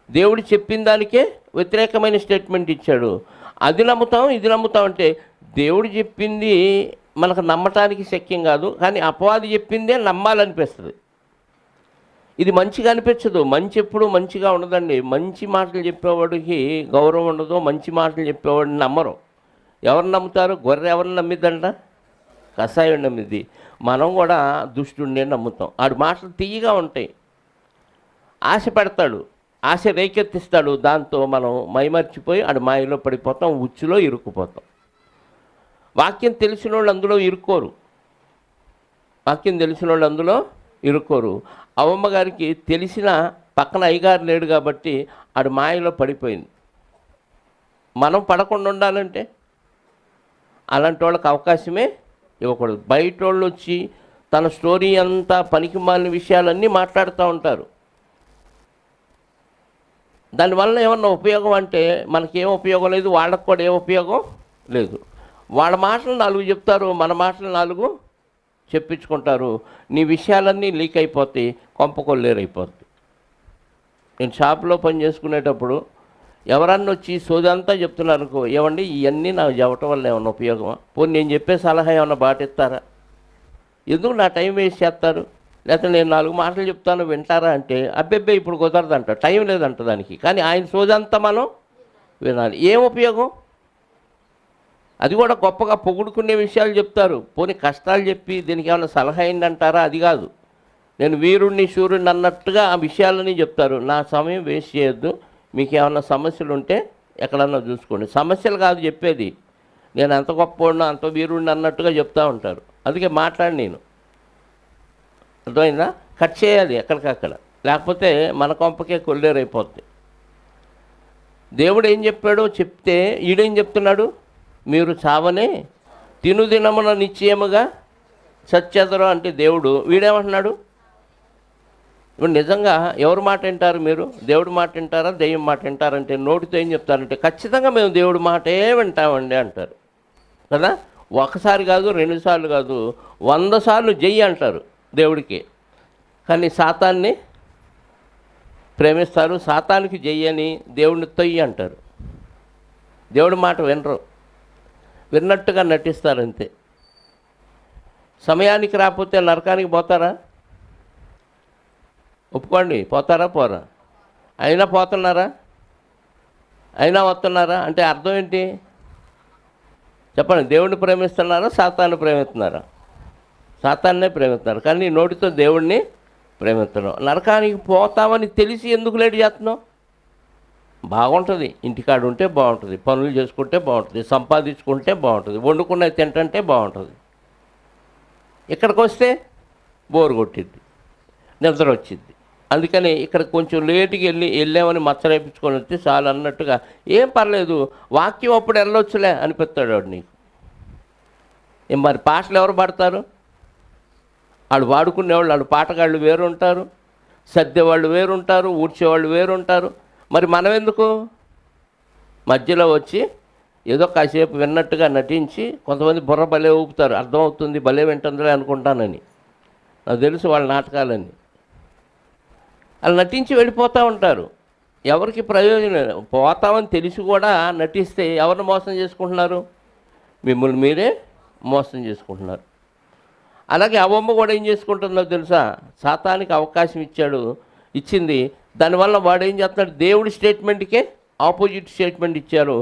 S1: దేవుడు చెప్పిన దానికే వ్యతిరేకమైన స్టేట్మెంట్ ఇచ్చాడు. అది నమ్ముతాం, ఇది నమ్ముతాం అంటే దేవుడు చెప్పింది మనకు నమ్మటానికి శక్యం కాదు, కానీ అపవాది చెప్పిందే నమ్మాలనిపిస్తుంది. ఇది మంచిగా అనిపించదు. మంచి ఎప్పుడు మంచిగా ఉండదండి. మంచి మాటలు చెప్పేవాడికి గౌరవం ఉండదు, మంచి మాటలు చెప్పేవాడిని నమ్మరు. ఎవరు నమ్ముతారు? గొర్రె ఎవరిని నమ్మిద్దంట? కషాయం నమ్మిద్ది. మనం కూడా దుష్టుడినే నమ్ముతాం. ఆడి మాటలు తీయగా ఉంటాయి. ఆశ పెడతాడు, ఆశ రేకెత్తిస్తాడు. దాంతో మనం మైమర్చిపోయి ఆడి మాయలో పడిపోతాం, ఉచ్చులో ఇరుక్కుపోతాం. వాక్యం తెలిసిన వాళ్ళు అందులో ఇరుక్కోరు. వాక్యం తెలిసిన వాళ్ళు అందులో ఇరుక్కోరు. అవ్వమ్మ గారికి తెలిసిన పక్కన అయ్యగారు లేడు కాబట్టి ఆడు మాయలో పడిపోయింది. మనం పడకుండా ఉండాలంటే అలాంటి వాళ్ళకి అవకాశమే ఇవ్వకూడదు. బయట వాళ్ళు వచ్చి తన స్టోరీ అంతా పనికి మాలిన విషయాలన్నీ మాట్లాడుతూ ఉంటారు. దానివల్ల ఏమన్నా ఉపయోగం అంటే మనకేం ఉపయోగం లేదు, వాళ్ళకు కూడా ఏం ఉపయోగం లేదు. వాళ్ళ మాటలు 4 చెప్తారు, మన మాటలు 4 చెప్పించుకుంటారు. నీ విషయాలన్నీ లీక్ అయిపోతాయి, కొంపకొల్లేరైపోద్ది. నేను షాప్లో పని చేసుకునేటప్పుడు ఎవరన్నా వచ్చి సోదంతా చెప్తున్నారు అనుకో, ఏమండి ఇవన్నీ నాకు చెప్పటం వల్ల ఏమన్నా ఉపయోగమా? పోనీ నేను చెప్పే సలహా ఏమన్నా బాటిస్తారా? ఎందుకు నా టైం వేస్ట్ చేస్తారు? లేకపోతే నేను 4 మాటలు చెప్తాను వింటారా అంటే అబ్బెబ్బే ఇప్పుడు కుదరదంట, టైం లేదంట దానికి. కానీ ఆయన సోదంతా మనం వినాలి. ఏం ఉపయోగం? అది కూడా గొప్పగా పొగుడుకునే విషయాలు చెప్తారు. పోనీ కష్టాలు చెప్పి దీనికి ఏమైనా సలహా ఏంటంటారా? అది కాదు. నేను వీరుణ్ణి శూరుణ్ణి అన్నట్టుగా ఆ విషయాలని చెప్తారు. నా సమయం వేస్ట్ చేయొద్దు. మీకు ఏమైనా సమస్యలు ఉంటే ఎక్కడన్నా చూసుకోండి. సమస్యలు కాదు చెప్పేది, నేను ఎంత గొప్పవాడినో అంత వీరుణ్ణి అన్నట్టుగా చెప్తూ ఉంటారు. అందుకే మాట్లాడి నేను అర్థమైందా? కట్ చేయాలి ఎక్కడికక్కడ, లేకపోతే మన కొంపకే కొల్లేరైపోద్ది. దేవుడు ఏం చెప్పాడో చెప్తే ఈడేం చెప్తున్నాడు? మీరు చావనే తినుదినమున నిశ్చయముగా చచ్చెదరు అంటే దేవుడు, వీడేమంటున్నాడు? ఇప్పుడు నిజంగా ఎవరు మాట వింటారు మీరు? దేవుడి మాట వింటారా, దెయ్యం మాట వింటారంటే నోటితో ఏం చెప్తారంటే ఖచ్చితంగా మేము దేవుడి మాటే వింటామండి అంటారు కదా. ఒకసారి కాదు, 2 సార్లు కాదు, 100 సార్లు జై అంటారు దేవుడికి. కానీ సాతాన్ని ప్రేమిస్తారు, సాతానికి జై అని దేవుడిని తొయ్యి అంటారు. దేవుడి మాట వినరు, విన్నట్టుగా నటిస్తారు అంతే. సమయానికి రాకపోతే నరకానికి పోతారా? ఒప్పుకోండి, పోతారా? పోరా? అయినా పోతున్నారా? అయినా వస్తున్నారా? అంటే అర్థం ఏంటి చెప్పండి? దేవుడిని ప్రేమిస్తున్నారా, సాతాన్ని ప్రేమిస్తున్నారా? సాతాన్నే ప్రేమిస్తున్నారు, కానీ నోటితో దేవుడిని ప్రేమిస్తున్నావు. నరకానికి పోతామని తెలిసి ఎందుకు లేట్ చేస్తున్నావు? బాగుంటుంది, ఇంటికాడు ఉంటే బాగుంటుంది, పనులు చేసుకుంటే బాగుంటుంది, సంపాదించుకుంటే బాగుంటుంది, వండుకున్నది తింటుంటే బాగుంటుంది. ఇక్కడికి వస్తే బోరు కొట్టిద్ది, నిద్ర వచ్చిద్ది. అందుకని ఇక్కడ కొంచెం లేటుకి వెళ్ళామని మచ్చరేపించుకొని వస్తే చాలు అన్నట్టుగా, ఏం పర్లేదు వాక్యం అప్పుడు వెళ్ళొచ్చులే అనిపిస్తాడు వాడు నీకు. ఏం మరి పాటలు ఎవరు పాడతారు? వాళ్ళు వాడుకునేవాళ్ళు, వాళ్ళు పాటగాళ్ళు వేరు ఉంటారు, సర్దేవాళ్ళు వేరు ఉంటారు, ఊడ్చేవాళ్ళు వేరు ఉంటారు. మరి మనం ఎందుకు మధ్యలో వచ్చి ఏదో కాసేపు విన్నట్టుగా నటించి, కొంతమంది బుర్ర భలే ఊపుతారు, అర్థమవుతుంది భలే వింటుందిలే అనుకుంటానని. నాకు తెలుసు వాళ్ళ నాటకాలని. వాళ్ళు నటించి వెళ్ళిపోతూ ఉంటారు, ఎవరికి ప్రయోజనం. పోతామని తెలిసి కూడా నటిస్తే ఎవరిని మోసం చేసుకుంటున్నారు? మిమ్మల్ని మీరే మోసం చేసుకుంటున్నారు. అలాగే అవ్వమ్మ కూడా ఏం చేసుకుంటుందో తెలుసా? సాతానికి అవకాశం ఇచ్చింది. దానివల్ల వాడు ఏం చేస్తున్నాడు? దేవుడి స్టేట్మెంట్కే ఆపోజిట్ స్టేట్మెంట్ ఇచ్చారు,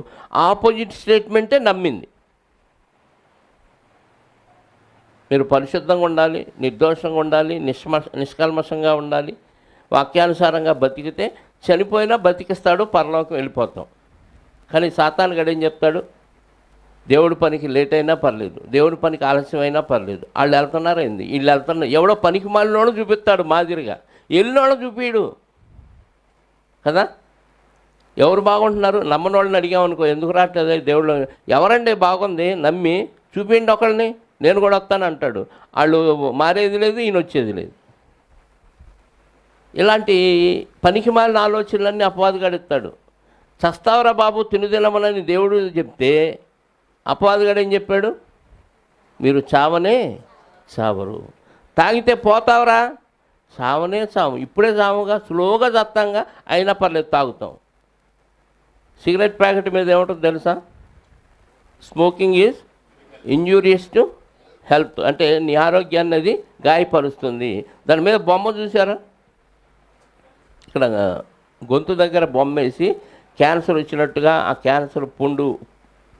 S1: ఆపోజిట్ స్టేట్మెంటే నమ్మింది. మీరు పరిశుద్ధంగా ఉండాలి, నిర్దోషంగా ఉండాలి, నిష్కల్మషంగా ఉండాలి, వాక్యానుసారంగా బతికితే చనిపోయినా బతికిస్తాడు, పరలోకం వెళ్ళిపోతాం. కానీ సాతాను గడు ఏం చెప్తాడు? దేవుడి పనికి లేట్ అయినా పర్లేదు, దేవుడి పనికి ఆలస్యం అయినా పర్లేదు, వాళ్ళు వెళ్తున్నారైంది, వీళ్ళు వెళ్తున్నారు. ఎవడో పనికి మాలినోడు చూపిస్తాడు మాదిరిగా, వెళ్ళినోడు చూపిడు కదా. ఎవరు బాగుంటున్నారు? నమ్మని వాళ్ళని అడిగామనుకో, ఎందుకు రావట్లేదు దేవుళ్ళు? ఎవరండి బాగుంది నమ్మి చూపిండి ఒకళ్ళని, నేను కూడా వస్తాను అంటాడు. వాళ్ళు మారేది లేదు, ఈయన వచ్చేది లేదు. ఇలాంటి పనికి మాలిన ఆలోచనలన్నీ అపవాదిగాడిస్తాడు. చస్తావరా బాబు తినుదినమని దేవుడు చెప్తే అపవాదిగాడు ఏం చెప్పాడు? మీరు చావనే చావరు. తాగితే పోతావరా? చావనే చావు, ఇప్పుడే చావుగా, స్లోగా చత్తాంగా, అయినా పర్లేదు తాగుతాం. సిగరెట్ ప్యాకెట్ మీద ఏముంటుంది తెలుసా? Smoking is injurious to health, అంటే నీ ఆరోగ్యాన్ని అది గాయపరుస్తుంది. దాని మీద బొమ్మ చూసారా? ఇక్కడ గొంతు దగ్గర బొమ్మ వేసి క్యాన్సర్ వచ్చినట్టుగా, ఆ క్యాన్సర్ పుండు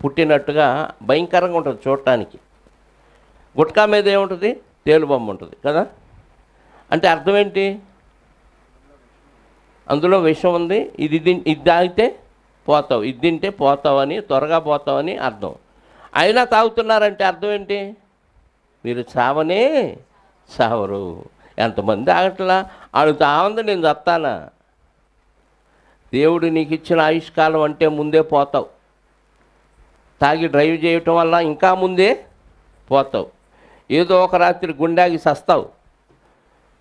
S1: పుట్టినట్టుగా భయంకరంగా ఉంటుంది చూడటానికి. గుట్కా మీద ఏముంటుంది? తేలు బొమ్మ ఉంటుంది కదా. అంటే అర్థం ఏంటి? అందులో విషం ఉంది, ఇది తాగితే పోతావు, ఇది తింటే పోతావని, త్వరగా పోతావని అర్థం. అయినా తాగుతున్నారంటే అర్థం ఏంటి? మీరు చావనే చావరు. ఎంతమంది ఆగట్లా? ఆడు తాగుంది, నేను చస్తానా? దేవుడు నీకు ఇచ్చిన ఆయుష్కాలం అంటే ముందే పోతావు. తాగి డ్రైవ్ చేయటం వల్ల ఇంకా ముందే పోతావు. ఏదో ఒక రాత్రి గుండాగి సస్తావు.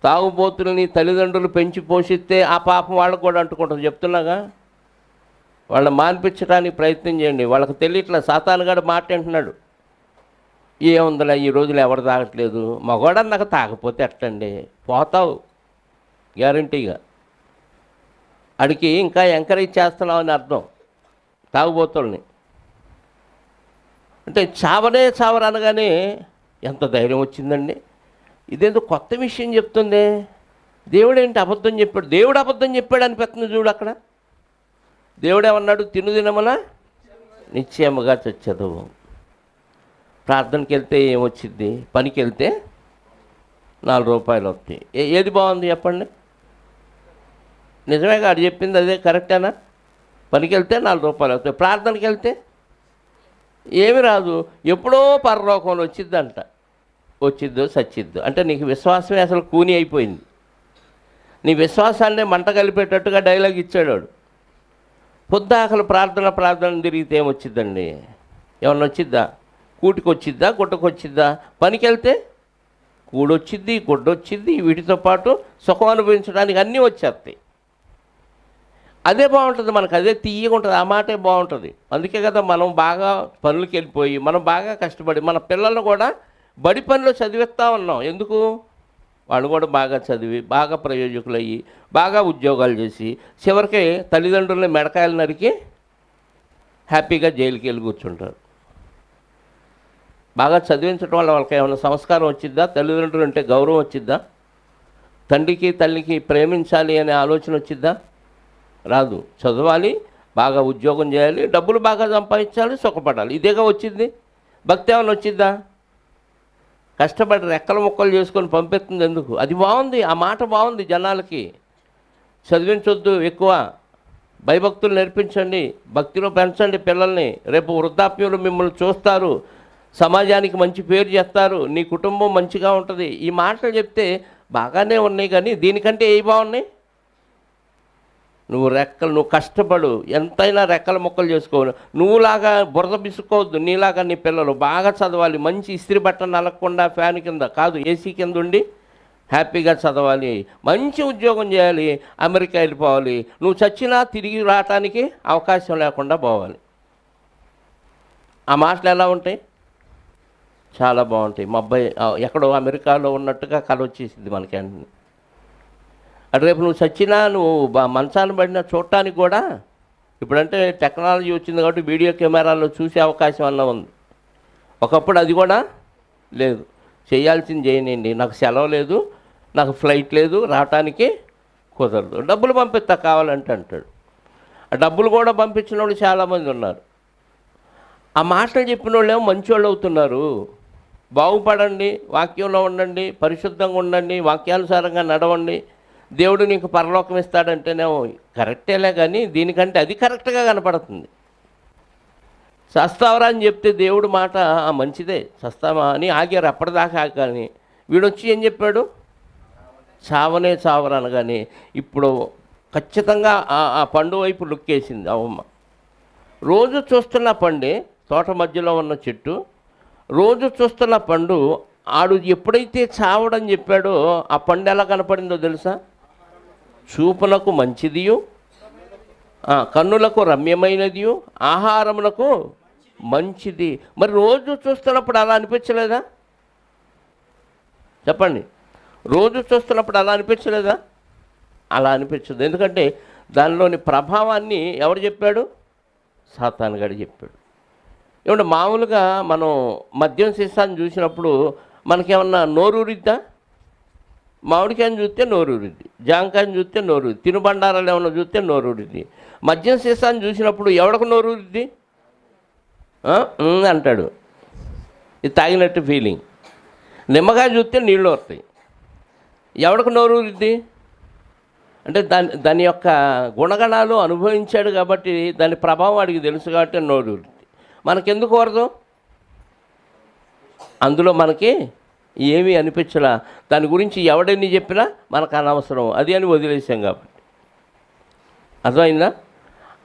S1: తాగుబోతులని తల్లిదండ్రులు పెంచి పోషిస్తే ఆ పాపం వాళ్ళకు కూడా అంటుకుంటుంది. చెప్తున్నాగా, వాళ్ళని మాన్పించడానికి ప్రయత్నం చేయండి. వాళ్ళకి తెలియట్లా, సాతానుగాడు మాట అంటున్నాడు, ఏముందిలే ఈ రోజులు ఎవరు తాగట్లేదు, మగవాడన్నాక తాగపోతే ఎట్టండి, పోతావు గ్యారంటీగా. అడికి ఇంకా ఎంకరేజ్ చేస్తున్నావు అని అర్థం తాగుబోతుల్ని. అంటే చావనే చావరు అనగానే ఎంత ధైర్యం వచ్చిందండి. ఇదేందో కొత్త విషయం చెప్తుంది. దేవుడు ఏంటి అబద్ధం చెప్పాడు? దేవుడు అబద్ధం చెప్పాడు అనిపిస్తుంది చూడు. అక్కడ దేవుడేమన్నాడు? తినుదినమున నిశ్చయముగా చచ్చదు. ప్రార్థనకి వెళ్తే ఏమొచ్చింది? పనికి వెళ్తే 4 రూపాయలు వస్తాయి. ఏది బాగుంది చెప్పండి? నిజమే కాదు చెప్పింది, అదే కరెక్టేనా? పనికి వెళ్తే 4 రూపాయలు వస్తాయి, ప్రార్థనకి వెళ్తే ఏమి రాదు, ఎప్పుడో పరలోకంలో వచ్చిద్దంట. వచ్చిద్దో సచ్చిద్దో. అంటే నీకు విశ్వాసమే అసలు కూని అయిపోయింది. నీ విశ్వాసాన్నే మంట కలిపేటట్టుగా డైలాగ్ ఇచ్చాడు వాడు. పొద్దాకలు ప్రార్థన తిరిగితే ఏమొచ్చిద్దండి? ఏమన్నా వచ్చిద్దా? కూటికి వచ్చిద్దా, గుట్టకు వచ్చిద్దా? పనికి వెళ్తే కూడొచ్చిద్ది, గుడ్డొచ్చిద్ది, వీటితో పాటు సుఖం అనుభవించడానికి అన్నీ వచ్చేస్తాయి. అదే బాగుంటుంది మనకు, అదే తీయగా ఉంటుంది, ఆ మాటే బాగుంటుంది. అందుకే కదా మనం బాగా పనులకి వెళ్ళిపోయి మనం బాగా కష్టపడి మన పిల్లలను కూడా బడి పనిలో చదివిస్తూ ఉన్నాం. ఎందుకు? వాళ్ళు కూడా బాగా చదివి బాగా ప్రయోజకులు అయ్యి బాగా ఉద్యోగాలు చేసి చివరికి తల్లిదండ్రులని మెడకాయలు నరికి హ్యాపీగా జైలుకి వెళ్ళి కూర్చుంటారు. బాగా చదివించడం వల్ల వాళ్ళకి ఏమైనా సంస్కారం వచ్చిద్దా? తల్లిదండ్రులు అంటే గౌరవం వచ్చిద్దా? తండ్రికి తల్లికి ప్రేమించాలి అనే ఆలోచన వచ్చిద్దా? రాదు. చదవాలి, బాగా ఉద్యోగం చేయాలి, డబ్బులు బాగా సంపాదించాలి, సుఖపడాలి, ఇదేగా వచ్చింది. భక్తి ఏమైనా వచ్చిద్దా? కష్టపడి రెక్కల ముక్కలు చేసుకొని పంపిస్తుంది ఎందుకు? అది బాగుంది, ఆ మాట బాగుంది. జనాలకి చదివించొద్దు ఎక్కువ, భయభక్తులు నేర్పించండి, భక్తిలో పెంచండి పిల్లల్ని. రేపు వృద్ధాప్యంలో మిమ్మల్ని చూస్తారు, సమాజానికి మంచి పేరు చేస్తారు, నీ కుటుంబం మంచిగా ఉంటుంది. ఈ మాటలు చెప్తే బాగానే ఉన్నాయి, కానీ దీనికంటే ఏ బాగున్నాయి? నువ్వు కష్టపడు, ఎంతైనా రెక్కల ముక్కలు చేసుకోవాలి. నువ్వులాగా బురద బిసుకోవద్దు. నీలాగా నీ పిల్లలు బాగా చదవాలి, మంచి ఇస్త్రీ బట్ట నలగకుండా ఫ్యాన్ కింద కాదు, ఏసీ కింద ఉండి హ్యాపీగా చదవాలి, మంచి ఉద్యోగం చేయాలి, అమెరికా వెళ్ళిపోవాలి. నువ్వు చచ్చినా తిరిగి రావటానికి అవకాశం లేకుండా పోవాలి. ఆ మాటలు ఎలా ఉంటాయి? చాలా బాగుంటాయి. మా అబ్బాయి ఎక్కడో అమెరికాలో ఉన్నట్టుగా కల వచ్చేసింది మనకి. అటు రేపు నువ్వు చచ్చినా నువ్వు మంచాన్ని పడినా చూడటానికి కూడా ఇప్పుడంటే టెక్నాలజీ వచ్చింది కాబట్టి వీడియో కెమెరాల్లో చూసే అవకాశం అన్న ఉంది. ఒకప్పుడు అది కూడా లేదు. చేయాల్సింది చేయనండి, నాకు సెలవు లేదు, నాకు ఫ్లైట్ లేదు, రావటానికి కుదరదు, డబ్బులు పంపిస్తా కావాలంటే అంటాడు. ఆ డబ్బులు కూడా పంపించిన వాళ్ళు చాలామంది ఉన్నారు. ఆ మాటలు చెప్పిన వాళ్ళు ఏమో మంచివాళ్ళు అవుతున్నారు. బాగుపడండి, వాక్యంలో ఉండండి, పరిశుద్ధంగా ఉండండి, వాక్యానుసారంగా నడవండి, దేవుడు నీకు పరలోకం ఇస్తాడంటేనేమో కరెక్టేలే, కానీ దీనికంటే అది కరెక్ట్గా కనపడుతుంది. చస్తావరా అని చెప్తే దేవుడు మాట మంచిదే, చస్తామా అని ఆగారు అప్పటిదాకా. కానీ వీడొచ్చి ఏం చెప్పాడు? చావనే చావరా అనగానే ఇప్పుడు ఖచ్చితంగా ఆ పండు వైపు లుక్ వేసింది అవమ్మ. రోజు చూస్తున్న పండే, తోట మధ్యలో ఉన్న చెట్టు, రోజు చూస్తున్న పండు. ఆడు ఎప్పుడైతే చావడని చెప్పాడో ఆ పండు ఎలా కనపడిందో తెలుసా? చూపునకు మంచిదియు, కన్నులకు రమ్యమైనదియు, ఆహారమునకు మంచిది. మరి రోజు చూస్తున్నప్పుడు అలా అనిపించలేదా? చెప్పండి, రోజు చూస్తున్నప్పుడు అలా అనిపించలేదా? అలా అనిపించదు. ఎందుకంటే దానిలోని ప్రభావాన్ని ఎవరు చెప్పాడు? సాతాను గారు చెప్పాడు. ఏమంటే మామూలుగా మనం మద్యం సీసాన్ని చూసినప్పుడు మనకేమన్నా నోరూరిద్దా? మామిడికాయని చూస్తే నోరూరిద్ది, జాంకాయని చూస్తే నోరూరిద్ది, తినుబండారాలు ఏమన్నా చూస్తే నోరూరిద్ది. మద్యం సీసాన్ని చూసినప్పుడు ఎవడకు నోరూరిద్ది? అంటాడు, ఇది తాగినట్టు ఫీలింగ్. నిమ్మకాయ చూస్తే నీళ్ళు వస్తాయి, ఎవడకు నోరూరిద్ది? అంటే దాని యొక్క గుణగణాలు అనుభవించాడు కాబట్టి దాని ప్రభావం వాడికి తెలుసు కాబట్టి నోరూరిద్ది. మనకెందుకు వరదు? అందులో మనకి ఏమీ అనిపించలా, దాని గురించి ఎవడెన్ని చెప్పినా మనకు అనవసరం అది అని వదిలేసాం కాబట్టి. అర్థమైందా?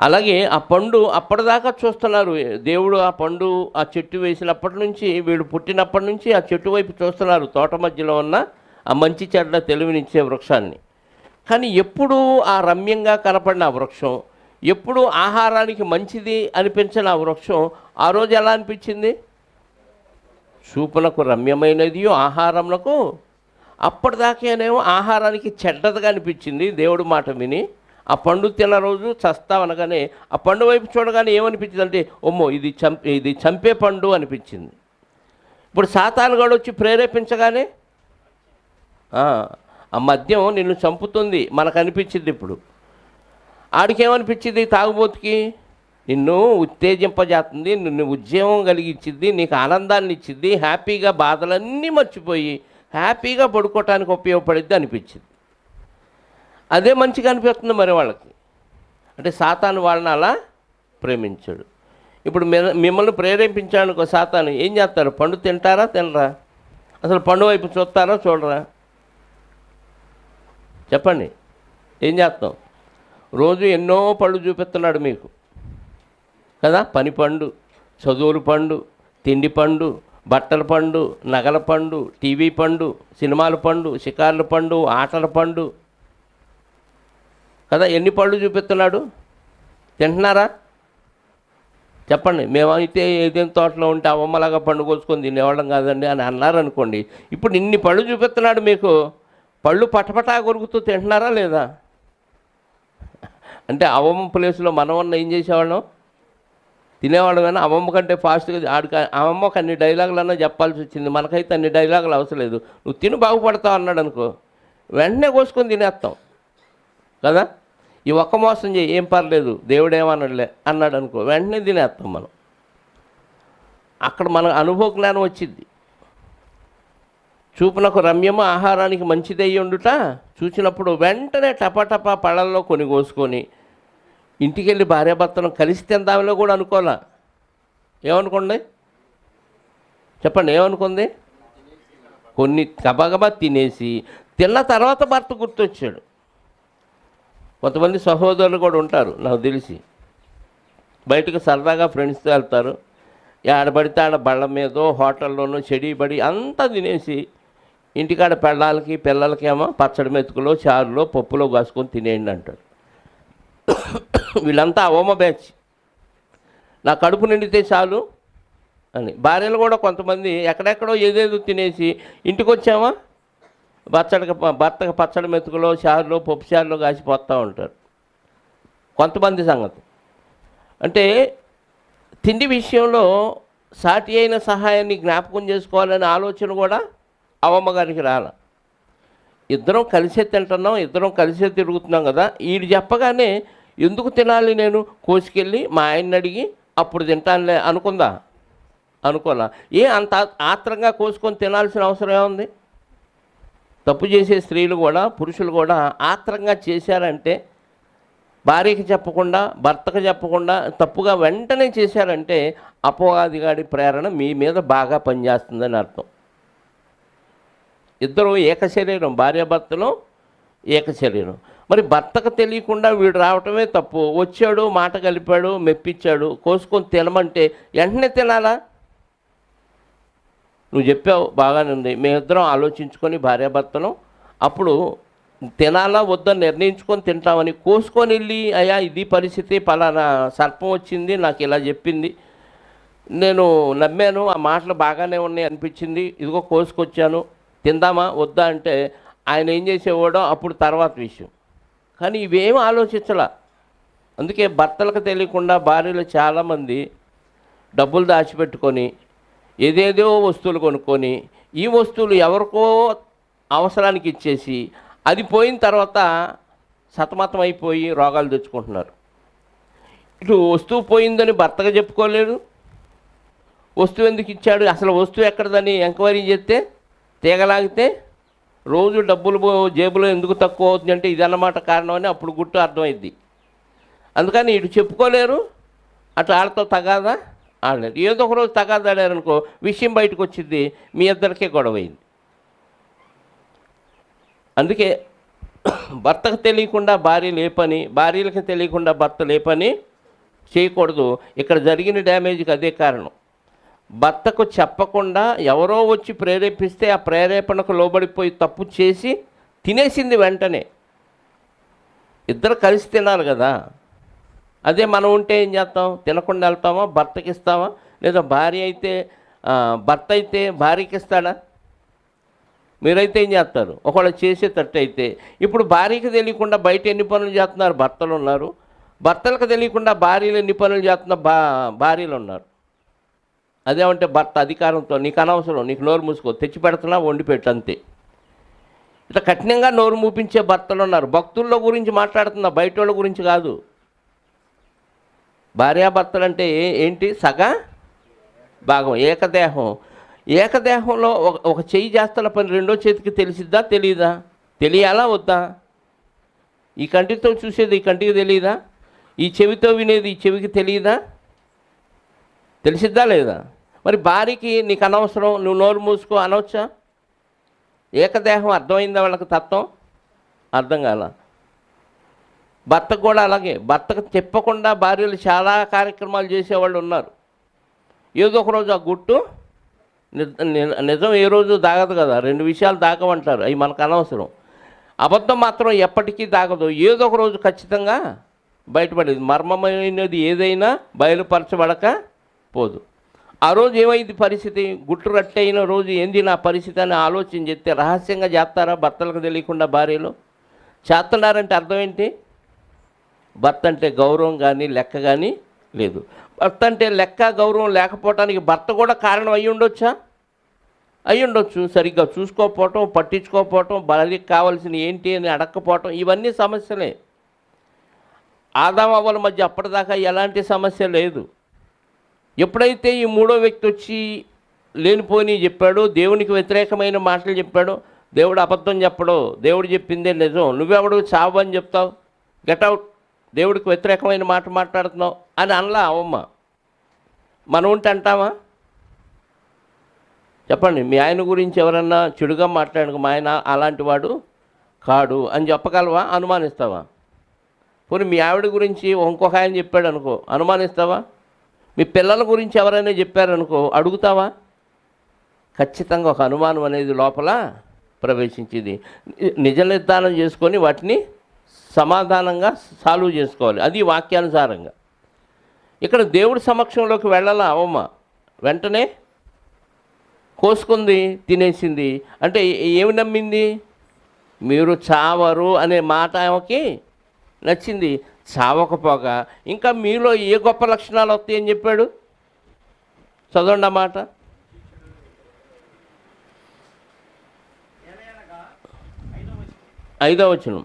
S1: అలాగే ఆ పండు అప్పటిదాకా చూస్తున్నారు. దేవుడు ఆ పండు ఆ చెట్టు వేసినప్పటి నుంచి, వీడు పుట్టినప్పటి నుంచి ఆ చెట్టు వైపు చూస్తున్నారు, తోట మధ్యలో ఉన్న ఆ మంచి చెడ్డ తెలివినిచ్చే వృక్షాన్ని. కానీ ఎప్పుడు ఆ రమ్యంగా కనపడిన ఆ వృక్షం, ఎప్పుడు ఆహారానికి మంచిది అనిపించిన ఆ వృక్షం ఆ రోజు ఎలా అనిపించింది? చూపునకు రమ్యమైనది, ఆహారమునకు. అప్పటిదాకేనేమో ఆహారానికి చెడ్డదిగా అనిపించింది. దేవుడు మాట విని ఆ పండు తిన్న రోజు చస్తావనగానే ఆ పండు వైపు చూడగానే ఏమనిపించింది అంటే, ఒమ్మో ఇది చంపే పండు అనిపించింది. ఇప్పుడు సాతానుగాడు వచ్చి ప్రేరేపించగానే ఆ మద్యం నిన్ను చంపుతుంది మనకు అనిపించింది. ఇప్పుడు ఆడికేమనిపించింది? తాగుబోతుకి నిన్ను ఉత్తేజింపజేస్తుంది, నిన్ను ఉద్యమం కలిగించింది, నీకు ఆనందాన్ని ఇచ్చింది, హ్యాపీగా బాధలన్నీ మర్చిపోయి హ్యాపీగా పడుకోవటానికి ఉపయోగపడిద్ది అనిపించింది. అదే మంచిగా అనిపిస్తుంది మరి వాళ్ళకి. అంటే సాతాను వాళ్ళని అలా ప్రేమించాడు. ఇప్పుడు మిమ్మల్ని ప్రేరేపించడానికి సాతాను ఏం చేస్తారు? పండు తింటారా తినరా? అసలు పండు వైపు చూస్తారా చూడరా? చెప్పండి, ఏం చేస్తాం? రోజు ఎన్నో పళ్ళు చూపిస్తున్నాడు మీకు కదా. పని పండు, చదువుల పండు, తిండి పండు, బట్టల పండు, నగల పండు, టీవీ పండు, సినిమాల పండు, షికార్ల పండు, ఆటల పండు కదా. ఎన్ని పళ్ళు చూపిస్తున్నాడు? తింటున్నారా? చెప్పండి. మేమైతే ఏదైనా తోటలో ఉంటే అమ్మలాగా పండు కోసుకొని తినేవాళ్ళం కాదండి అని అన్నారనుకోండి. ఇప్పుడు ఇన్ని పళ్ళు చూపిస్తున్నాడు మీకు, పళ్ళు పటపటా కొరుకుతూ తింటున్నారా లేదా? అంటే అవ్వమ్మ ప్లేస్లో మనమన్న ఏం చేసేవాళ్ళం? తినేవాళ్ళం. కానీ అమ్మమ్మ కంటే ఫాస్ట్గా అమ్మమ్మకి అన్ని డైలాగులన్నా చెప్పాల్సి వచ్చింది. మనకైతే అన్ని డైలాగులు అవసరం లేదు. నువ్వు తిని బాగుపడతావు అన్నాడు అనుకో, వెంటనే కోసుకొని తినేస్తాం కదా. ఈ ఒక్క మోసం చేయి, ఏం పర్లేదు, దేవుడేమనలే అన్నాడు అనుకో, వెంటనే తినేస్తాం మనం. అక్కడ మన అనుభవ జ్ఞానం వచ్చింది. చూపునకు రమ్యము ఆహారానికి మంచిదయ్యి ఉండుట చూసినప్పుడు వెంటనే టపాటపా పళ్ళల్లో కొని కోసుకొని ఇంటికి వెళ్ళి భార్యాభర్తను కలిసి తిందామలో కూడా అనుకోలే. ఏమనుకోండి? చెప్పండి, ఏమనుకుంది? కొన్ని గబగబా తినేసి తిన్న తర్వాత భర్త గుర్తొచ్చాడు. కొంతమంది సహోదరులు కూడా ఉంటారు నాకు తెలిసి, బయటకు సరదాగా ఫ్రెండ్స్తో వెళ్తారు, ఆడబడితే ఆడ బళ్ళ మీదో హోటల్లోనూ చెడిబడి అంతా తినేసి ఇంటికాడ పెళ్ళాలకి పిల్లలకేమో పచ్చడి మెతుకులో చారులో పప్పులో కాసుకొని తినేయండి అంటాడు. వీళ్ళంతా అవమ బ్యాచ్. నా కడుపు నిండితే చాలు అని. భార్యలు కూడా కొంతమంది ఎక్కడెక్కడో ఏదేదో తినేసి ఇంటికి వచ్చామా భర్తకు పచ్చడి మెతుకులో చారులో పప్పు చారులో కాసిపోతూ ఉంటారు. కొంతమంది సంగతి అంటే తిండి విషయంలో సాటి అయిన సహాయాన్ని జ్ఞాపకం చేసుకోవాలనే ఆలోచన కూడా అవమ్మ గారికి రాల. ఇద్దరం కలిసే తింటున్నాం, ఇద్దరం కలిసే తిరుగుతున్నాం కదా. వీడు చెప్పగానే ఎందుకు తినాలి, నేను కోసుకెళ్ళి మా ఆయన్ని అడిగి అప్పుడు తింటానులే అనుకుందా? అనుకోలా. అంత ఆత్రంగా కోసుకొని తినాల్సిన అవసరం ఏముంది? తప్పు చేసే స్త్రీలు కూడా పురుషులు కూడా ఆత్రంగా చేశారంటే, భార్యకి చెప్పకుండా భర్తకు చెప్పకుండా తప్పుగా వెంటనే చేశారంటే అపవాదిగాడి ప్రేరణ మీ మీద బాగా పనిచేస్తుందని అర్థం. ఇద్దరు ఏకశరీరం, భార్యాభర్తలు ఏకశరీరం. మరి భర్తకు తెలియకుండా వీడు రావటమే తప్పు. వచ్చాడు, మాట కలిపాడు, మెప్పించాడు, కోసుకొని తినమంటే వెంటనే తినాలా? నువ్వు చెప్పావు బాగానే ఉంది, మేమిద్దరం ఆలోచించుకొని భార్యాభర్తలు అప్పుడు తినాలా వద్దని నిర్ణయించుకొని తింటామని కోసుకొని వెళ్ళి, అయ్యా ఇది పరిస్థితి, పలానా సర్పం వచ్చింది, నాకు ఇలా చెప్పింది, నేను నమ్మాను, ఆ మాటలు బాగానే ఉన్నాయి అనిపించింది, ఇదిగో కోసుకొచ్చాను, తిందామా వద్దా అంటే ఆయన ఏం చేసేవాడో అప్పుడు తర్వాత విషయం. కానీ ఇవేం ఆలోచించాల. అందుకే భర్తలకు తెలియకుండా భార్యలు చాలామంది డబ్బులు దాచిపెట్టుకొని ఏదేదో వస్తువులు కొనుక్కొని ఈ వస్తువులు ఎవరికో అవసరానికి ఇచ్చేసి అది పోయిన తర్వాత సతమతం అయిపోయి రోగాలు తెచ్చుకుంటున్నారు. ఇటు వస్తువు పోయిందని భర్తగా చెప్పుకోలేడు, వస్తువు ఎందుకు ఇచ్చాడు, అసలు వస్తువు ఎక్కడదని ఎంక్వైరీ చేస్తే తీగలాగితే రోజు డబ్బులు జేబులో ఎందుకు తక్కువ అవుతుంది అంటే ఇదన్నమాట కారణం అని అప్పుడు గుట్టు అర్థమైద్ది. అందుకని ఇటు చెప్పుకోలేరు, అటు ఆడతో తగాదా ఆడలేరు. ఏదో ఒక రోజు తగాదా ఆడారనుకో విషయం బయటకు వచ్చింది, మీ ఇద్దరికే గొడవైంది. అందుకే భర్తకు తెలియకుండా భార్యలు ఏ పని, భార్యలకు తెలియకుండా భర్తలు ఏ పని చేయకూడదు. ఇక్కడ జరిగిన డ్యామేజ్కి అదే కారణం. భర్తకు చెప్పకుండా ఎవరో వచ్చి ప్రేరేపిస్తే ఆ ప్రేరేపణకు లోబడిపోయి తప్పు చేసి తినేసింది వెంటనే. ఇద్దరు కలిసి తినాలి కదా. అదే మనం ఉంటే ఏం చేస్తాం? తినకుండా వెళ్తామా, భర్తకి ఇస్తామా? లేదా భర్త అయితే భార్యకి ఇస్తాడా? మీరైతే ఏం చేస్తారు? ఒకవేళ చేసేటట్టు అయితే ఇప్పుడు భార్యకి తెలియకుండా బయట ఎన్ని పనులు చేస్తున్నారు భర్తలు ఉన్నారు, భర్తలకు తెలియకుండా భార్యలు ఎన్ని పనులు చేస్తున్న భార్యలు ఉన్నారు. అదేమంటే భర్త అధికారంతో నీకు అనవసరం, నీకు నోరు మూసుకో, తెచ్చి పెడుతున్నా వండి పెట్టు అంతే. ఇట్లా కఠినంగా నోరు మూపించే భర్తలు ఉన్నారు. భక్తుల్లో గురించి మాట్లాడుతున్నా, బయట వాళ్ళ గురించి కాదు. భార్యాభర్తలు అంటే ఏంటి? సగ భాగం, ఏకదేహం. ఏకదేహంలో ఒక చెయ్యి చేస్తున్న పని రెండో చేతికి తెలిసిద్దా తెలియదా? తెలియాలా వద్దా? ఈ కంటితో చూసేది ఈ కంటికి తెలియదా? ఈ చెవితో వినేది ఈ చెవికి తెలియదా? తెలిసిద్దా లేదా? మరి భార్యకి నీకు అనవసరం, నువ్వు నోరు మూసుకో అనవచ్చా? ఏకదేహం అర్థమైందా వాళ్ళకి తత్వం? అర్థం కాల. భర్తకు కూడా అలాగే, భర్తకు చెప్పకుండా భార్యలు చాలా కార్యక్రమాలు చేసేవాళ్ళు ఉన్నారు. ఏదో ఒక రోజు ఆ గుట్టు నిజం ఏ రోజు దాగదు కదా, 2 విషయాలు దాగమంటారు, అవి మనకు అనవసరం. అబద్ధం మాత్రం ఎప్పటికీ దాగదు, ఏదో ఒక రోజు ఖచ్చితంగా బయటపడేది. మర్మమైనది ఏదైనా బయలుపరచబడక పోదు. ఆ రోజు ఏమైంది పరిస్థితి? గుట్టు రట్టయిన రోజు ఏంది నా పరిస్థితి అని ఆలోచన చేస్తే రహస్యంగా చేస్తారా భర్తలకు తెలియకుండా భార్యలు? చేస్తున్నారంటే అర్థం ఏంటి? భర్త అంటే గౌరవం కానీ లెక్క కానీ లేదు. భర్త అంటే లెక్క గౌరవం లేకపోవటానికి భర్త కూడా కారణం అయ్యి ఉండొచ్చా? అయ్యి ఉండొచ్చు. సరిగ్గా చూసుకోకపోవటం, పట్టించుకోకపోవటం, భార్యకి కావాల్సిన ఏంటి అని అడగకపోవటం, ఇవన్నీ సమస్యలే. ఆదాము అవ్వల మధ్య అప్పటిదాకా ఎలాంటి సమస్య లేదు. ఎప్పుడైతే ఈ మూడో వ్యక్తి వచ్చి లేనిపోని చెప్పాడో, దేవునికి వ్యతిరేకమైన మాటలు చెప్పాడో, దేవుడు అబద్ధం చెప్పడో, దేవుడు చెప్పిందే నిజం, నువ్వెవడు చావు అని చెప్తావు, గెట్అవుట్, దేవుడికి వ్యతిరేకమైన మాట మాట్లాడుతున్నావు అని అనలా అవమ్మ. మనం ఉంటే అంటామా? చెప్పండి, మీ ఆయన గురించి ఎవరన్నా చెడుగా మాట్లాడక మా ఆయన అలాంటి వాడు కాడు అని చెప్పగలవా? అనుమానిస్తావా? పోనీ మీ ఆవిడ గురించి ఇంకొక ఆయన చెప్పాడు అనుకో, అనుమానిస్తావా? మీ పిల్లల గురించి ఎవరైనా చెప్పారనుకో, అడుగుతావా? ఖచ్చితంగా ఒక అనుమానం అనేది లోపల ప్రవేశించింది. నిజ నిర్ధారణ చేసుకొని వాటిని సమాధానంగా సాల్వ్ చేసుకోవాలి. అది వాక్యానుసారంగా. ఇక్కడ దేవుడి సమక్షంలోకి వెళ్ళాలా అవమ్మ? వెంటనే కోసుకుంది, తినేసింది. అంటే ఏమి నమ్మింది? మీరు చావరు అనే మాట ఆమెకి నచ్చింది. చావకపోగా ఇంకా మీలో ఏ గొప్ప లక్షణాలు వస్తాయని చెప్పాడు? చదవండి ఆ మాట. ఐదవ వచనం.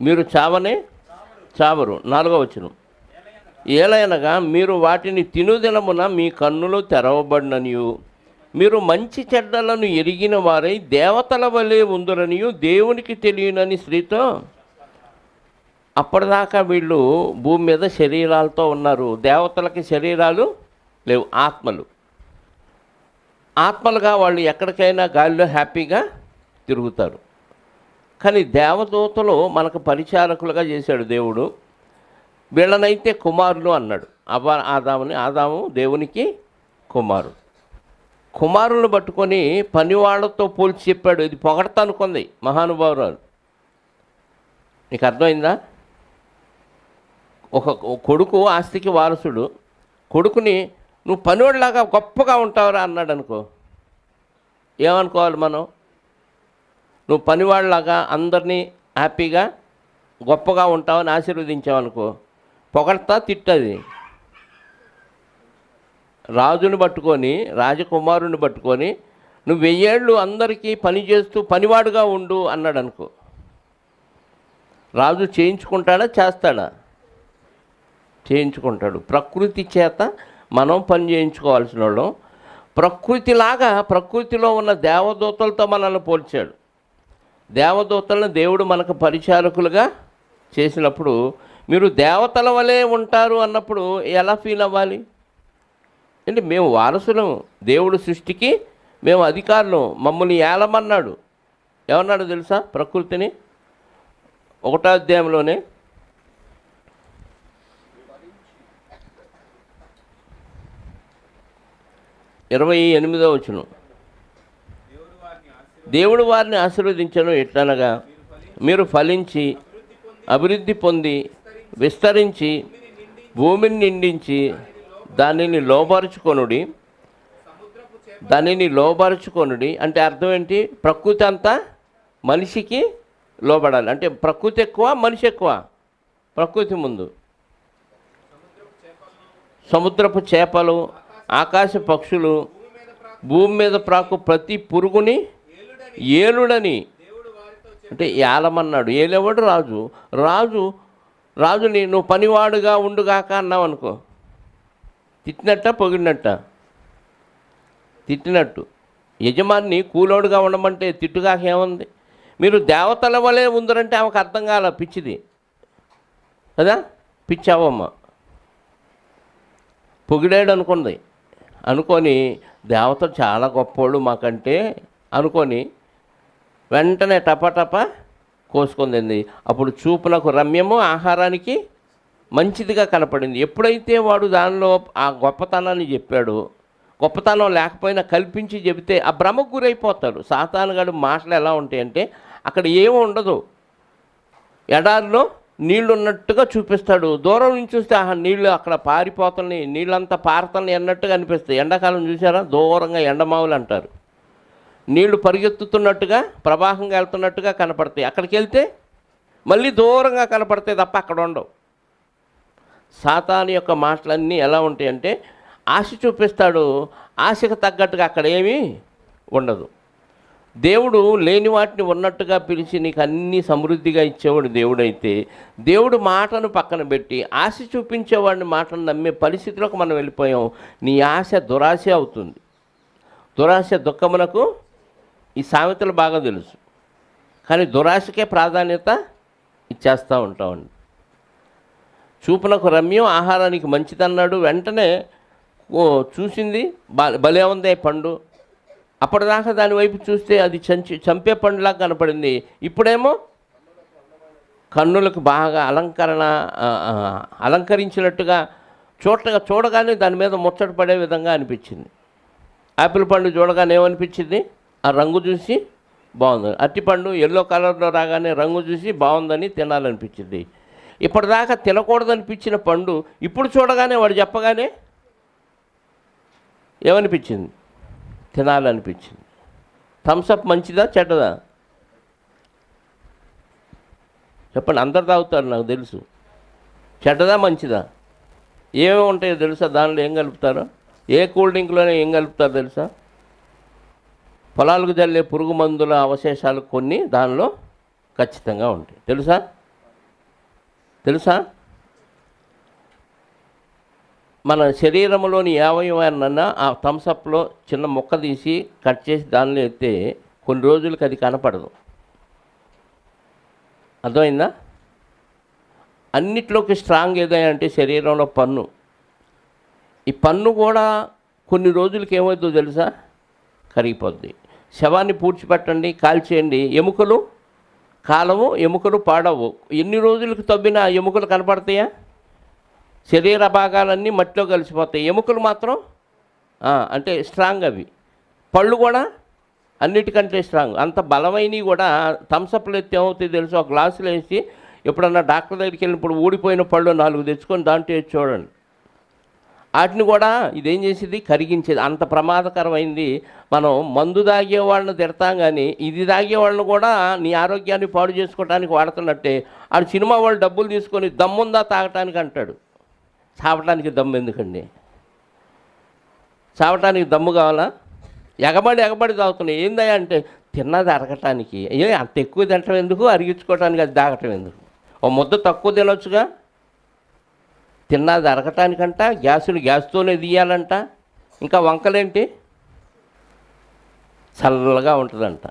S1: మీరు చావరు. 4వ వచనం. ఏలయనగా మీరు వాటిని తినుదినమున మీ కన్నులు తెరవబడిననియు, మీరు మంచి చెడ్డలను ఎరిగిన వారై దేవతల వలె ఉందరనియు దేవునికి తెలియనని స్త్రీతో. అప్పటిదాకా వీళ్ళు భూమి మీద శరీరాలతో ఉన్నారు. దేవతలకి శరీరాలు లేవు, ఆత్మలుగా వాళ్ళు ఎక్కడికైనా గాలిలో హ్యాపీగా తిరుగుతారు. కానీ దేవదూతలు మనకు పరిచారకులుగా చేశాడు దేవుడు. వీళ్ళనైతే కుమారులు అన్నాడు. ఆదాము దేవునికి కుమారులను పట్టుకొని పనివాళ్లతో పోల్చి చెప్పాడు. ఇది పొగడతా అనుకుంది మహానుభావురాలు. నీకు అర్థమైందా? ఒక కొడుకు ఆస్తికి వారసుడు, కొడుకుని నువ్వు పనివాడిలాగా గొప్పగా ఉంటావురా అన్నాడు అనుకో, ఏమనుకోవాలి మనం? నువ్వు పనివాళ్ళలాగా అందరినీ హ్యాపీగా గొప్పగా ఉంటావని ఆశీర్వదించావనుకో, పొగడతా తిట్టది. రాజుని పట్టుకొని, రాజకుమారుని పట్టుకొని నువ్వు 1000 ఏళ్ళు అందరికీ పని చేస్తూ పనివాడుగా ఉండు అన్నాడు అనుకో, రాజు చేయించుకుంటాడా? చేస్తాడా? చేయించుకుంటాడు. ప్రకృతి చేత మనం పని చేయించుకోవాల్సిన వాళ్ళం. ప్రకృతిలాగా ప్రకృతిలో ఉన్న దేవదూతలతో మనల్ని పోల్చాడు. దేవదూతలను దేవుడు మనకు పరిచారకులుగా చేసినప్పుడు మీరు దేవతల వలె ఉంటారు అన్నప్పుడు ఎలా ఫీల్ అవ్వాలి? అంటే మేము వారసులం, దేవుడు సృష్టికి మేము అధికారులం, మమ్మల్ని ఏలమన్నాడు. ఏమన్నాడు తెలుసా? ప్రకృతిని 1వ అధ్యాయంలోనే 28వ వచనం. దేవుడు వారిని ఆశీర్వదించను ఎట్లనగా, మీరు ఫలించి అభివృద్ధి పొంది విస్తరించి భూమిని నిండించి దానిని లోబరుచుకొనుడి. అంటే అర్థం ఏంటి? ప్రకృతి అంతా మనిషికి లోబడాలి. అంటే ప్రకృతి ఎక్కువ, మనిషి ఎక్కువ. ప్రకృతి ముందు సముద్రపు చేపలు, ఆకాశ పక్షులు, భూమి మీద ప్రాకు ప్రతి పురుగుని ఏలుడని, అంటే ఏలమన్నాడు. ఏలేవాడు రాజుని నువ్వు పనివాడుగా ఉండుగాక అన్నావు అనుకో, తిట్టినట్టు. యజమాని కూలోడుగా ఉండమంటే తిట్టుగాక ఏముంది? మీరు దేవతల వలె ఉందరంటే ఆమెకు అర్థం కాల, పిచ్చిది కదా. పిచ్చావమ్మ పొగిడాడు అనుకొని దేవత చాలా గొప్పోళ్ళు మాకంటే అనుకొని వెంటనే టపటప కోసుకుంది. అప్పుడు చూపునకు రమ్యము, ఆహారానికి మంచిదిగా కనపడింది. ఎప్పుడైతే వాడు దానిలో ఆ గొప్పతనాన్ని చెప్పాడో, గొప్పతనం లేకపోయినా కల్పించి చెబితే ఆ భ్రమకు గురైపోతాడు. సాతానుగాడు మాటలు ఎలా ఉంటాయంటే అక్కడ ఏమీ ఉండదు, ఎడారిలో నీళ్లు ఉన్నట్టుగా చూపిస్తాడు. దూరం నుంచి చూస్తే ఆ నీళ్లు అక్కడ పారిపోతున్నాయి, నీళ్ళంతా పారుతున్నాయి అన్నట్టుగా అనిపిస్తాయి. ఎండాకాలం చూసారా, దూరంగా ఎండమావులు అంటారు, నీళ్లు పరిగెత్తుతున్నట్టుగా ప్రవాహంగా వెళ్తున్నట్టుగా కనపడతాయి. అక్కడికి వెళ్తే మళ్ళీ దూరంగా కనపడతాయి తప్ప అక్కడ ఉండవు. సాతాను యొక్క మాటలన్నీ ఎలా ఉంటాయంటే ఆశ చూపిస్తాడు, ఆశకు తగ్గట్టుగా అక్కడ ఏమీ ఉండదు. దేవుడు లేని వాటిని ఉన్నట్టుగా పిలిచి నీకు అన్నీ సమృద్ధిగా ఇచ్చేవాడు దేవుడైతే, దేవుడు మాటను పక్కన పెట్టి ఆశ చూపించేవాడిని మాటను నమ్మే పరిస్థితిలోకి మనం వెళ్ళిపోయాం. నీ ఆశ దురాశ అవుతుంది. దురాశ దుఃఖమునకు ఈ సామెతలు బాగా తెలుసు, కానీ దురాశకే ప్రాధాన్యత ఇచ్చేస్తూ ఉంటామండి. చూపునకు రమ్యం, ఆహారానికి మంచిదన్నాడు. వెంటనే చూసింది భలే ఉంది పండు. అప్పటిదాకా దాని వైపు చూస్తే అది చంపే పండులాగా కనపడింది. ఇప్పుడేమో కన్నులకు బాగా అలంకరించినట్టుగా చూడగానే దాని మీద ముచ్చట పడే విధంగా అనిపించింది. యాపిల్ పండు చూడగానే ఏమనిపించింది, ఆ రంగు చూసి బాగుంది. అరటిపండు ఎల్లో కలర్లో రాగానే రంగు చూసి బాగుందని తినాలనిపించింది. ఇప్పటిదాకా తినకూడదనిపించిన పండు ఇప్పుడు చూడగానే వాడు చెప్పగానే ఏమనిపించింది, తినాలనిపించింది. థమ్సప్ మంచిదా చెడ్డదా చెప్పండి, అందరు తాగుతారు నాకు తెలుసు. చెడ్డదా మంచిదా? ఏమేమి ఉంటాయో తెలుసా, దానిలో ఏం కలుపుతారో, ఏ కూల్ డ్రింక్లోనే ఏం కలుపుతారో తెలుసా? పొలాలకు జల్లే పురుగు మందుల అవశేషాలు కొన్ని దానిలో ఖచ్చితంగా ఉంటాయి. తెలుసా? మన శరీరంలోని అవయవాన్నన్నా ఆ థమ్సప్లో చిన్న ముక్క తీసి కట్ చేసి దానిలో ఎత్తే కొన్ని రోజులకి అది కనపడదు. అర్థమైందా? అన్నిట్లోకి స్ట్రాంగ్ ఏదంటే శరీరంలో పన్ను. ఈ పన్ను కూడా కొన్ని రోజులకి ఏమవుతుందో తెలుసా, కరిగిపోద్ది. శవాన్ని పూడ్చిపెట్టండి, కాల్చేయండి, ఎముకలు కాలము, ఎముకలు పాడవు. ఎన్ని రోజులకు తవ్వినా ఎముకలు కనపడతాయా? శరీర భాగాలన్నీ మట్టిలో కలిసిపోతాయి, ఎముకలు మాత్రం అంటే స్ట్రాంగ్. అవి పళ్ళు కూడా అన్నిటికంటే స్ట్రాంగ్. అంత బలమైనవి కూడా థమ్సప్లు ఎత్తి ఏమవుతాయి తెలుసు, ఒక గ్లాసులో వేసి ఎప్పుడన్నా డాక్టర్ దగ్గరికి వెళ్ళినప్పుడు ఊడిపోయిన పళ్ళు 4 తెచ్చుకొని దాంట్లో వేసి చూడండి, వాటిని కూడా ఇదేం చేసేది, కరిగించేది. అంత ప్రమాదకరమైంది. మనం మందు తాగే వాళ్ళని తిడతాం, కానీ ఇది తాగే వాళ్ళని కూడా నీ ఆరోగ్యాన్ని పాడు చేసుకోవడానికి వాడుతున్నట్టే. ఆడు సినిమా వాళ్ళు డబ్బులు తీసుకొని దమ్ముందా తాగటానికి అంటాడు. చావటానికి దమ్ము ఎందుకండి? చావటానికి దమ్ము కావాలా? ఎగబడి తాగుతున్నాయి. ఏందయ్యా అంటే తిన్నది అరగటానికి. అంత ఎక్కువ తినటం ఎందుకు, అరిగించుకోవటానికి అది తాగటం ఎందుకు? ఓ ముద్ద తక్కువ తినొచ్చుగా. తిన్నది అరగటానికంట, గ్యాస్తోనే తీయాలంట. ఇంకా వంకలేంటి, చల్లగా ఉంటుందంట.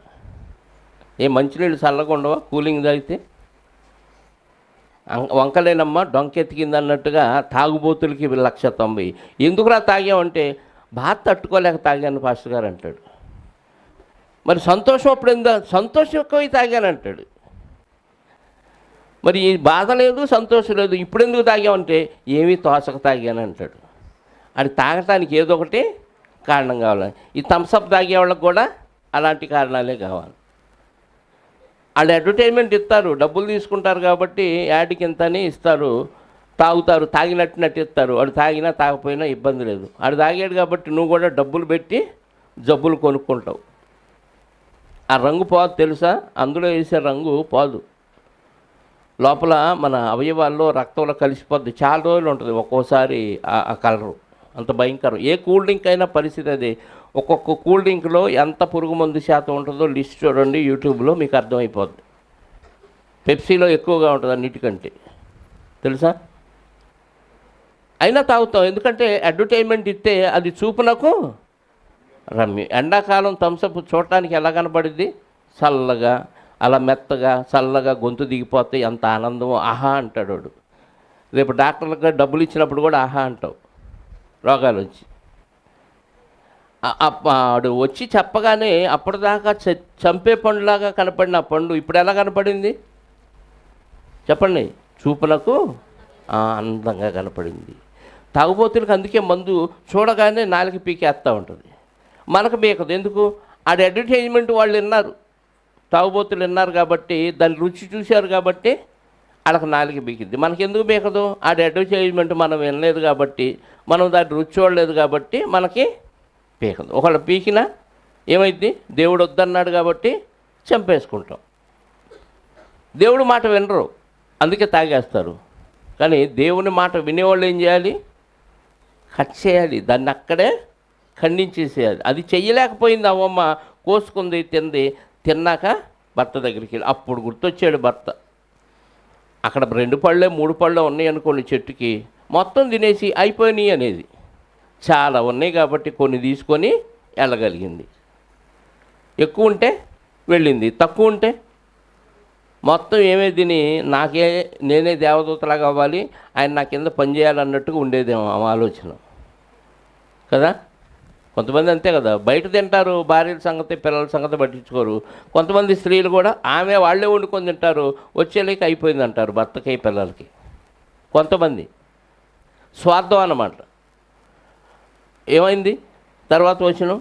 S1: మంచినీళ్ళు చల్లగా ఉండవా కూలింగ్ తాగితే? వంకలేనమ్మా డొంకెత్తికింది అన్నట్టుగా తాగుబోతులకి 1,90,000. ఎందుకురా తాగామంటే బాధ తట్టుకోలేక తాగాను పాస్టర్ గారు అంటాడు. మరి సంతోషం అప్పుడు సంతోషం ఎక్కువ తాగానంటాడు. మరి బాధ లేదు, సంతోషం లేదు, ఇప్పుడు ఎందుకు తాగామంటే ఏమీ తోచక తాగాను అంటాడు. అది తాగటానికి ఏదో ఒకటి కారణం కావాలి. ఈ థమ్సప్ తాగే వాళ్ళకి కూడా అలాంటి కారణాలే కావాలి. వాళ్ళు అడ్వర్టైజ్మెంట్ ఇస్తారు, డబ్బులు తీసుకుంటారు కాబట్టి యాడ్కి ఇంత అని ఇస్తారు, తాగుతారు, తాగినట్టు ఇస్తారు. వాడు తాగినా తాగపోయినా ఇబ్బంది లేదు. వాడు తాగాడు కాబట్టి నువ్వు కూడా డబ్బులు పెట్టి జబ్బులు కొనుక్కుంటావు. ఆ రంగు పోదు తెలుసా, అందులో వేసే రంగు పోదు. లోపల మన అవయవాల్లో రక్తంలో కలిసిపోద్ది, చాలా రోజులు ఉంటుంది ఒక్కోసారి ఆ కలరు. అంత భయంకరం. ఏ కూల్ డ్రింక్ అయినా పరిస్థితి అది. ఒక్కొక్క కూల్ డ్రింక్లో ఎంత పురుగు మందు శాతం ఉంటుందో లిస్ట్ చూడండి యూట్యూబ్లో, మీకు అర్థమైపోద్ది. పెప్సీలో ఎక్కువగా ఉంటుంది అన్నిటికంటే, తెలుసా? అయినా తాగుతాం, ఎందుకంటే అడ్వర్టైజ్మెంట్ ఇస్తే అది చూపునకు రమ్యం. ఎండాకాలం థమ్సప్ చూడటానికి ఎలా కనపడింది, చల్లగా, అలా మెత్తగా చల్లగా, గొంతు దిగిపోతే ఎంత ఆనందమో, ఆహా అంటాడు వాడు. రేపు డాక్టర్లకు డబ్బులు ఇచ్చినప్పుడు కూడా ఆహా అంటావు రోగాలు వచ్చి. వాడు వచ్చి చెప్పగానే అప్పటిదాకా చంపే పండులాగా కనపడిన పండు ఇప్పుడు ఎలా కనపడింది చెప్పండి? చూపులకు అందంగా కనపడింది. తాగుబోతులకు అందుకే మందు చూడగానే నాలుగు పీకేస్తూ ఉంటుంది, మనకు పీకదు. ఎందుకు? ఆడ అడ్వర్టైజ్మెంట్ వాళ్ళు విన్నారు, తాగుబోతులు విన్నారు కాబట్టి, దాని రుచి చూశారు కాబట్టి వాళ్ళకి నాలుగు పీకింది. మనకెందుకు పీకదు? ఆడ అడ్వర్టైజ్మెంట్ మనం వినలేదు కాబట్టి, మనం దాన్ని రుచి చూడలేదు కాబట్టి మనకి పీకదు. ఒకళ్ళు పీకినా ఏమైంది? దేవుడు వద్దన్నాడు కాబట్టి చంపేసుకుంటాం. దేవుడి మాట వినరు, అందుకే తాగేస్తారు. కానీ దేవుని మాట వినేవాళ్ళు ఏం చేయాలి? కట్ చేయాలి, దాన్ని అక్కడే ఖండించేసేయాలి. అది చెయ్యలేకపోయింది అవ్వమ్మ, కోసుకుంది, తింది. తిన్నాక భర్త దగ్గరికి వెళ్ళి అప్పుడు గుర్తొచ్చాడు భర్త. అక్కడ 2 పళ్ళే 3 పళ్ళే ఉన్నాయి అనుకోండి చెట్టుకి, మొత్తం తినేసి అయిపోయినాయి అనేది. చాలా ఉన్నాయి కాబట్టి కొన్ని తీసుకొని వెళ్ళగలిగింది. ఎక్కువ ఉంటే వెళ్ళింది, తక్కువ ఉంటే మొత్తం ఏమే తిని నేనే దేవదూతలాగా అవ్వాలి, ఆయన నా కింద పనిచేయాలన్నట్టుగా ఉండేదేమో ఆలోచన కదా. కొంతమంది అంతే కదా, బయట తింటారు, భార్యల సంగతి పిల్లల సంగతి పట్టించుకోరు. కొంతమంది స్త్రీలు కూడా వాళ్ళే వండుకొని తింటారు, వచ్చేలేక అయిపోయింది అంటారు భర్తకి పిల్లలకి. కొంతమంది స్వార్థం అన్నమాట. ఏమైంది తర్వాత వచనం?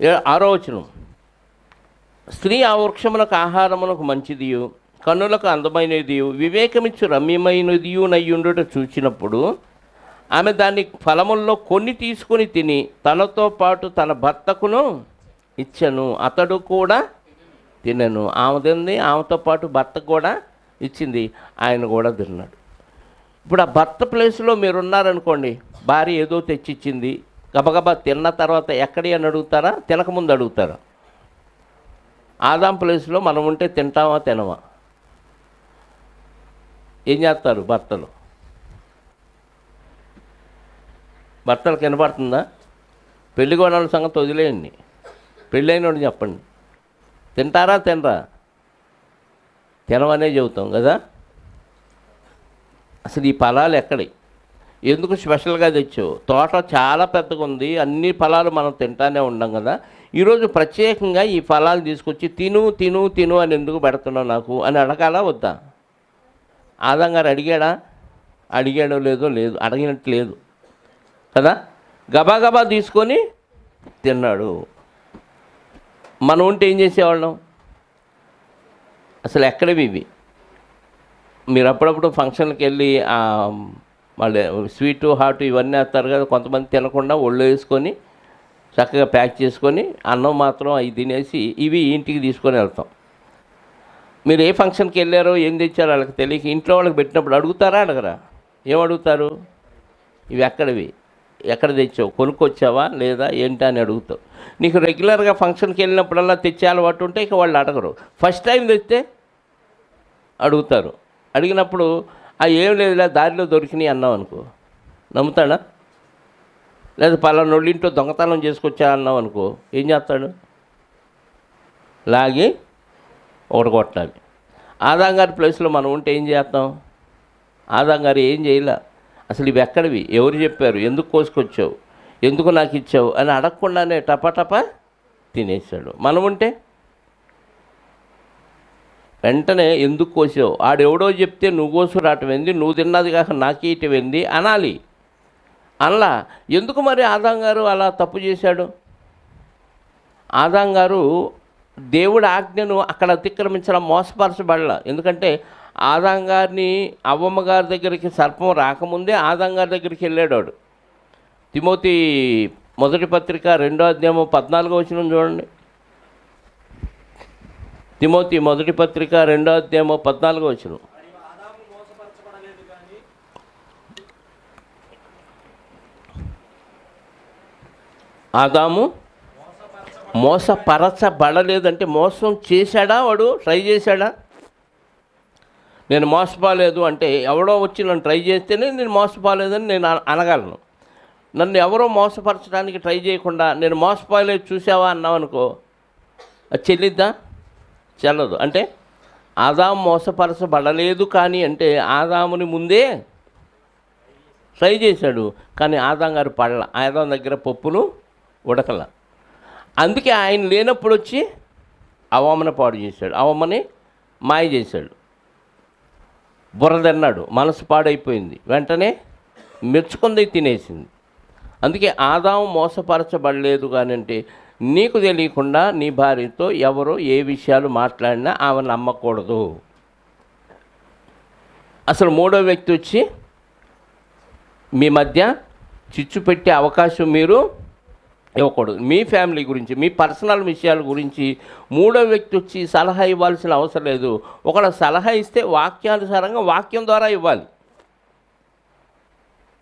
S1: 6వ వచనం, స్త్రీ ఆ వృక్షమునకు ఆహారమునకు మంచిదియు కన్నులకు అందమైనదియు వివేకమిచ్చు రమ్యమైనదియు నయ్యుండుట చూచినప్పుడు ఆమె దాని ఫలముల్లో కొన్ని తీసుకుని తిని తనతో పాటు తన భర్తకును ఇచ్చెను, అతడు కూడా తినెను. ఆమె తింది, ఆమెతో పాటు భర్తకు కూడా ఇచ్చింది, ఆయన కూడా తిన్నాడు. ఇప్పుడు ఆ భర్త ప్లేస్లో మీరున్నారనుకోండి, భార్య ఏదో తెచ్చిచ్చింది, గబగబా తిన్న తర్వాత ఎక్కడి అని అడుగుతారా? తినకముందు అడుగుతారా? ఆదాం ప్లేస్లో మనం ఉంటే తింటామా తినమా? ఏం చేస్తారు భర్తలు? భర్తలకు వినపడుతుందా? పెళ్లి కొనాల సంగతి వదిలేయండి, పెళ్ళైనోడు చెప్పండి, తింటారా తినరా? తినవనే చెబుతాం కదా. అసలు ఈ ఫలాలు ఎక్కడి? ఎందుకు స్పెషల్గా తెచ్చావు? తోట చాలా పెద్దగా ఉంది, అన్ని ఫలాలు మనం తింటానే ఉన్నాం కదా, ఈరోజు ప్రత్యేకంగా ఈ ఫలాలు తీసుకొచ్చి తిను తిను తిను అని ఎందుకు పెడుతున్నావు నాకు అని అడగాలా వద్దా? ఆదాం గారు అడిగాడో లేదో లేదు, అడిగినట్టు లేదు కదా. గబాగబా తీసుకొని తిన్నాడు. మనం ఉంటే ఏం చేసేవాళ్ళం? అసలు ఎక్కడవి ఇవి? మీరు అప్పుడప్పుడు ఫంక్షన్కి వెళ్ళి మళ్ళీ స్వీటు హాటు ఇవన్నీ వేస్తారు కదా, కొంతమంది తినకుండా ఒళ్ళు వేసుకొని చక్కగా ప్యాక్ చేసుకొని అన్నం మాత్రం అవి తినేసి ఇవి ఇంటికి తీసుకొని వెళ్తాం. మీరు ఏ ఫంక్షన్కి వెళ్ళారో ఏం తెచ్చారో వాళ్ళకి తెలియక ఇంట్లో వాళ్ళకి పెట్టినప్పుడు అడుగుతారా అడగరా? ఏమడుగుతారు? ఇవి ఎక్కడివి, ఎక్కడ తెచ్చావు, కొనుక్కొచ్చావా లేదా ఏంటా అని అడుగుతావు. నీకు రెగ్యులర్గా ఫంక్షన్కి వెళ్ళినప్పుడల్లా తెచ్చే అలవాటు ఉంటే ఇక వాళ్ళు అడగరు. ఫస్ట్ టైం తెస్తే అడుగుతారు. అడిగినప్పుడు ఏం లేదులే దారిలో దొరికినాయి అన్నావు అనుకో, నమ్ముతాడా? లేదా పలానోళ్ళింట్లో దొంగతనం చేసుకొచ్చా అన్నావు అనుకో, ఏం చేస్తాడు? లాగి ఒకటి కొట్టాలి. ఆదాం గారి ప్లేస్లో మనం ఉంటే ఏం చేస్తాం? ఆదాం గారు ఏం చేయలే, అసలు ఇవి ఎక్కడివి, ఎవరు చెప్పారు, ఎందుకు కోసుకొచ్చావు, ఎందుకు నాకు ఇచ్చావు అని అడగకుండానే టపా తినేసాడు. మనం ఉంటే వెంటనే ఎందుకు కోసావు, ఆడెవడో చెప్తే నువ్వు కోసు రావటం ఏంది, నువ్వు తిన్నది కాక నాకు ఇయటం ఏంది అనాలి. అలా ఎందుకు మరి ఆదాం గారు అలా తప్పు చేశాడు? ఆదాం గారు దేవుడి ఆజ్ఞను అక్కడ అతిక్రమించడం, మోసపరచబడలా. ఎందుకంటే ఆదాం గారిని అవ్వమ్మ గారి దగ్గరికి సర్పం రాకముందే ఆదాం గారి దగ్గరికి వెళ్ళాడు. తిమోతి మొదటి పత్రిక 2వ అధ్యాయం 14వ వచనం చూడండి. తిమోతి మొదటి పత్రిక 2వ అధ్యాయం 14వ వచనం. ఆదాము మోసపరచబడలేదంటే మోసం చేశాడా? వాడు ట్రై చేశాడా? నేను మోసపోలేదు అంటే ఎవడో వచ్చి నన్ను ట్రై చేస్తేనే నేను మోసపోలేదని నేను అనగలను. నన్ను ఎవరో మోసపరచడానికి ట్రై చేయకుండా నేను మోసపోలేదు చూసావా అన్నావు అనుకో, అది చెల్లిద్దా? చెల్లదు. అంటే ఆదాము మోసపరచబడలేదు కానీ అంటే ఆదాముని ముందే ట్రై చేశాడు, కానీ ఆదాం గారు పడల. ఆదాం దగ్గర పప్పులు ఉడకల. అందుకే ఆయన లేనప్పుడు వచ్చి అవ్వమ్మని పాడు చేశాడు, అవ్వమ్మని మాయ చేశాడు, బురదన్నాడు, మనసు పాడైపోయింది, వెంటనే మెచ్చుకుంది తినేసింది. అందుకే ఆదాము మోసపరచబడలేదు కానీ అంటే నీకు తెలియకుండా నీ భార్యతో ఎవరో ఏ విషయాలు మాట్లాడినా ఆమె నమ్మకూడదు. అసలు మూడో వ్యక్తి వచ్చి మీ మధ్య చిచ్చు పెట్టే అవకాశం మీరు ఇవ్వకూడదు. మీ ఫ్యామిలీ గురించి, మీ పర్సనల్ విషయాల గురించి మూడో వ్యక్తి వచ్చి సలహా ఇవ్వాల్సిన అవసరం లేదు. ఒకవేళ సలహా ఇస్తే వాక్యానుసారంగా వాక్యం ద్వారా ఇవ్వాలి.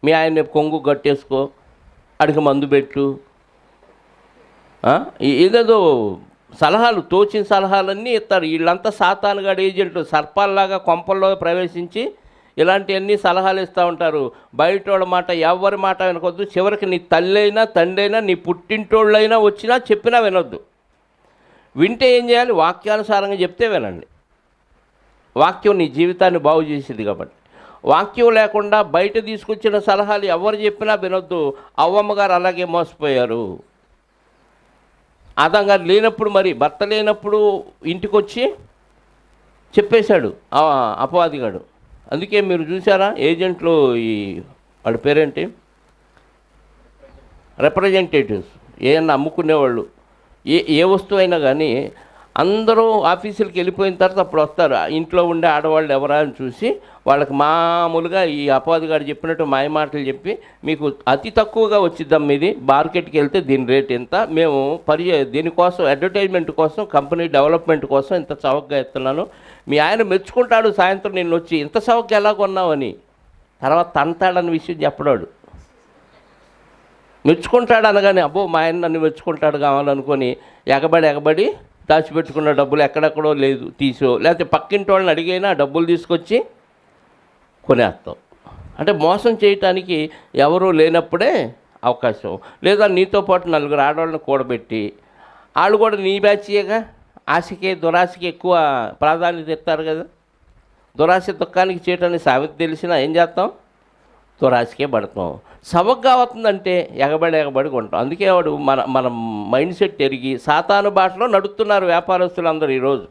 S1: మీ ఆయన కొంగు గట్టేసుకో, అడిగి మందు పెట్టు, ఏదేదో సలహాలు, తోచిన సలహాలన్నీ ఇస్తారు. వీళ్ళంతా సాతానుగాడు ఏజెంట్లు, సర్పాల్లాగా కొంపల్లో ప్రవేశించి ఇలాంటివన్నీ సలహాలు ఇస్తూ ఉంటారు. బయటోళ్ళ మాట ఎవరి మాట వినకొద్దు. చివరికి నీ తల్లి అయినా తండ్రి అయినా నీ పుట్టింటోళ్ళైనా వచ్చినా చెప్పినా వినొద్దు. వింటే ఏం చేయాలి? వాక్యానుసారంగా చెప్తే వినండి. వాక్యం నీ జీవితాన్ని బాగు చేసేది కాబట్టి. వాక్యం లేకుండా బయట తీసుకొచ్చిన సలహాలు ఎవరు చెప్పినా వినొద్దు. అవ్వమ్మ గారు అలాగే మోసపోయారు. ఆదాం గారు లేనప్పుడు, మరి భర్త లేనప్పుడు ఇంటికి వచ్చి చెప్పేశాడు అపవాదిగాడు. అందుకే మీరు చూసారా, ఏజెంట్లు, ఈ వాళ్ళ పేరేంటి, రిప్రజెంటేటివ్స్, ఏమన్నా అమ్ముకునేవాళ్ళు, ఏ వస్తువు అయినా కానీ అందరూ ఆఫీసులకు వెళ్ళిపోయిన తర్వాత అప్పుడు వస్తారు. ఇంట్లో ఉండే ఆడవాళ్ళు ఎవరా అని చూసి వాళ్ళకి మామూలుగా ఈ అపవాదిగాడు చెప్పినట్టు మాయ మాటలు చెప్పి, మీకు అతి తక్కువగా వచ్చిద్దాం, ఇది మార్కెట్కి వెళ్తే దీని రేట్ ఎంత, మేము దీనికోసం అడ్వర్టైజ్మెంట్ కోసం, కంపెనీ డెవలప్మెంట్ కోసం ఇంత చౌకగా ఇస్తున్నాను, మీ ఆయన మెచ్చుకుంటాడు సాయంత్రం నిన్ను వచ్చి ఇంత చౌకగా ఎలా కొన్నావని. తర్వాత తంతాడన్న విషయం చెప్పడాడు. మెచ్చుకుంటాడు అనగానే అబ్బో మా ఆయన నన్ను మెచ్చుకుంటాడు కావాలనుకొని ఎగబడి దాచిపెట్టుకున్న డబ్బులు ఎక్కడెక్కడో లేదు తీసో, లేకపోతే పక్కింటి వాళ్ళని అడిగైనా డబ్బులు తీసుకొచ్చి కొనేస్తాం. అంటే మోసం చేయటానికి ఎవరూ లేనప్పుడే అవకాశం. లేదా నీతో పాటు నలుగురు ఆడవాళ్ళని కూడబెట్టి, వాళ్ళు కూడా నీ బ్యాచ్యేగా, ఆశకి దురాశకి ఎక్కువ ప్రాధాన్యత ఇస్తారు కదా. దురాశ దుఃఖానికి చేయటానికి సామెత తెలిసినా ఏం చేస్తాం? దురాశకే పడతాం. సవగ్గా అవుతుందంటే ఎగబడి కొంటాం. అందుకే వాడు మన మైండ్ సెట్ ఎరిగి సాతాను భాషలో నడుస్తున్నారు వ్యాపారస్తులు అందరూ ఈరోజు.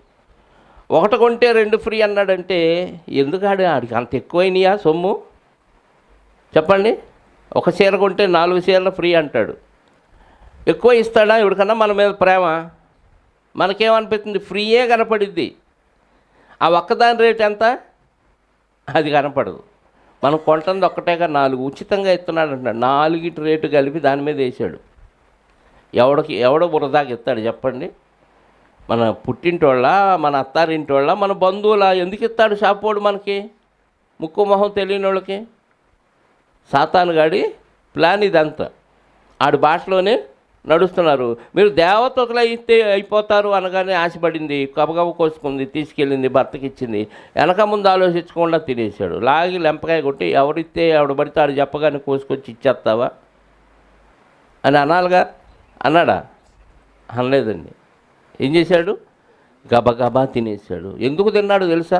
S1: ఒకటి కొంటే 2 ఫ్రీ అన్నాడంటే ఎందుకు ఆడికి అంత ఎక్కువైనాయా సొమ్ము చెప్పండి? ఒక చీర కొంటే 4 చీరలు ఫ్రీ అంటాడు. ఎక్కువ ఇస్తాడా? ఇవిడికన్నా మన మీద ప్రేమ. మనకేమనిపిస్తుంది? ఫ్రీయే కనపడిద్ది. ఆ ఒక్కదాని రేట్ ఎంత? అది కనపడదు. మనం కొంటుంది ఒక్కటేగా 4 ఉచితంగా ఇస్తున్నాడు అంటున్నాడు. 4 రేటు కలిపి దాని మీద వేసాడు. ఎవడో బురదాకి ఇస్తాడు చెప్పండి? మన పుట్టింటోళ్ళ, మన అత్తారింటోళ్ళ, మన బంధువుల? ఎందుకు ఇస్తాడు షాపోడు మనకి? ముక్కు మొహం తెలియని వాళ్ళకి. సాతానుగాడి ప్లాన్ ఇదంతా. ఆడి భాషలోనే నడుస్తున్నారు. మీరు దేవతలు అయితే అయిపోతారు అనగానే ఆశపడింది, కబగబ కోసుకుంది, తీసుకెళ్ళింది, భర్తకి ఇచ్చింది, వెనక ముందు ఆలోచించకుండా తినేసాడు. లాగి లెంపకాయ కొట్టి ఎవరిస్తే ఎవడు పడితే ఆడు చెప్పగానే కోసుకొచ్చి ఇచ్చేస్తావా అని అనాలిగా. అన్నాడా? అనలేదండి. ఏం చేశాడు? గబగబా తినేసాడు. ఎందుకు తిన్నాడు తెలుసా?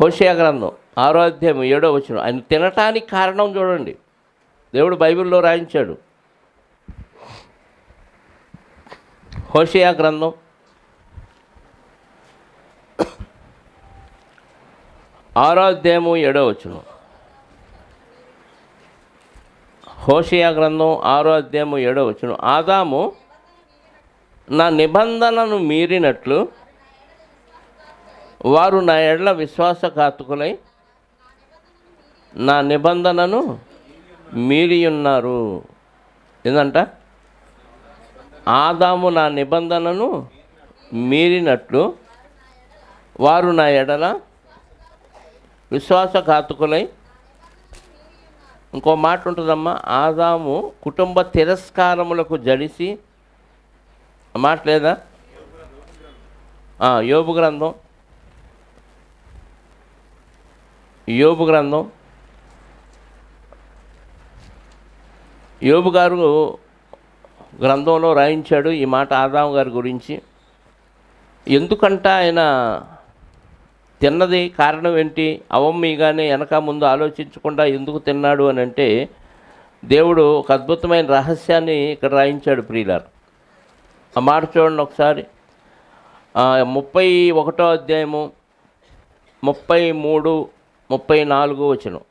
S1: హోషేయ గ్రంథం 6వ అధ్యాయం 7వ వచనం. ఆయన తినటానికి కారణం చూడండి, దేవుడు బైబిల్లో రాయించాడు. హోషేయ గ్రంథం 6వ అధ్యాయం 7వ వచనం. హోషేయ గ్రంథం 6వ అధ్యాయం 7వ వచనం. ఆదాము నా నిబంధనను మీరినట్లు వారు నా ఎడల విశ్వాసఘాతకులై నా నిబంధనను మీరి ఉన్నారు. ఏందంట? ఆదాము నా నిబంధనను మీరినట్లు వారు నా ఎడల విశ్వాసఘాతకులై. ఇంకో మాట ఉంటుందమ్మా, ఆదాము కుటుంబ తిరస్కారములకు జడిసి. మాట లేదా? యోబు గ్రంథం యోబు గారు గ్రంథంలో రాయించాడు ఈ మాట ఆదాము గారి గురించి. ఎందుకంట ఆయన తిన్నది కారణం ఏంటి? అవమ్మీగానే వెనక ముందు ఆలోచించకుండా ఎందుకు తిన్నాడు అని అంటే, దేవుడు ఒక అద్భుతమైన రహస్యాన్ని ఇక్కడ రాయించాడు ప్రియులారా. ఆ మాట చూడండి ఒకసారి. 31వ అధ్యాయము 33, 34 వచనం.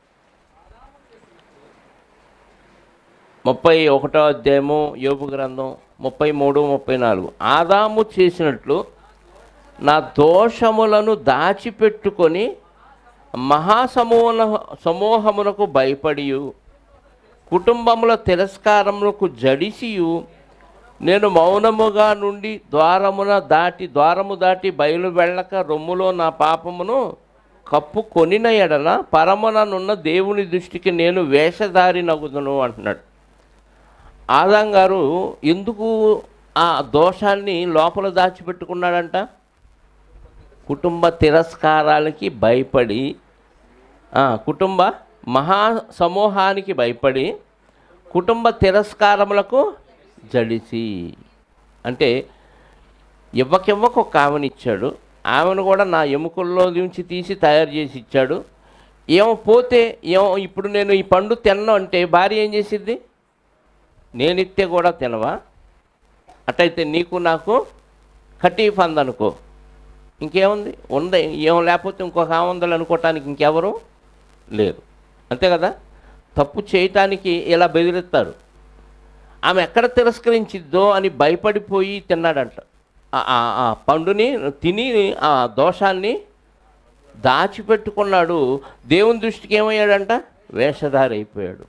S1: 31వ అధ్యాయము యోబు గ్రంథం 33, 34. ఆదాము చేసినట్లు నా దోషములను దాచిపెట్టుకొని సమూహమునకు భయపడియు కుటుంబముల తిరస్కారములకు జడిసియు నేను మౌనముగా నుండి ద్వారము దాటి బయలు వెళ్ళక రొమ్ములో నా పాపమును కప్పుకొనిన ఎడల పరముననున్న దేవుని దృష్టికి నేను వేషధారి నగుదును అంటున్నాడు. ఆదాం గారు ఎందుకు ఆ దోషాన్ని లోపల దాచిపెట్టుకున్నాడంట? కుటుంబ తిరస్కారాలకి భయపడి, కుటుంబ మహాసమూహానికి భయపడి, కుటుంబ తిరస్కారములకు జడిసి. అంటే ఇవ్వకివ్వకు ఒక ఆమెనిచ్చాడు, ఆమెను కూడా నా ఎముకల్లో నుంచి తీసి తయారు చేసి ఇచ్చాడు. పోతే ఇప్పుడు నేను ఈ పండు తిన్ను అంటే భార్య ఏం చేసిద్ది? నేనిస్తే కూడా తినవా? అటైతే నీకు నాకు కటీఫ్ అందనుకో, ఇంకేముంది? ఉంది, ఏం లేకపోతే ఇంకొక ఆమందలు అనుకోవటానికి ఇంకెవరు లేరు. అంతే కదా? తప్పు చేయటానికి ఇలా బెదిరిస్తారు. ఆమె ఎక్కడ తిరస్కరించిద్దో అని భయపడిపోయి తిన్నాడంట. ఆ పండుని తిని ఆ దోషాన్ని దాచిపెట్టుకున్నాడు. దేవుని దృష్టికి ఏమయ్యాడంట? వేషధారి అయిపోయాడు.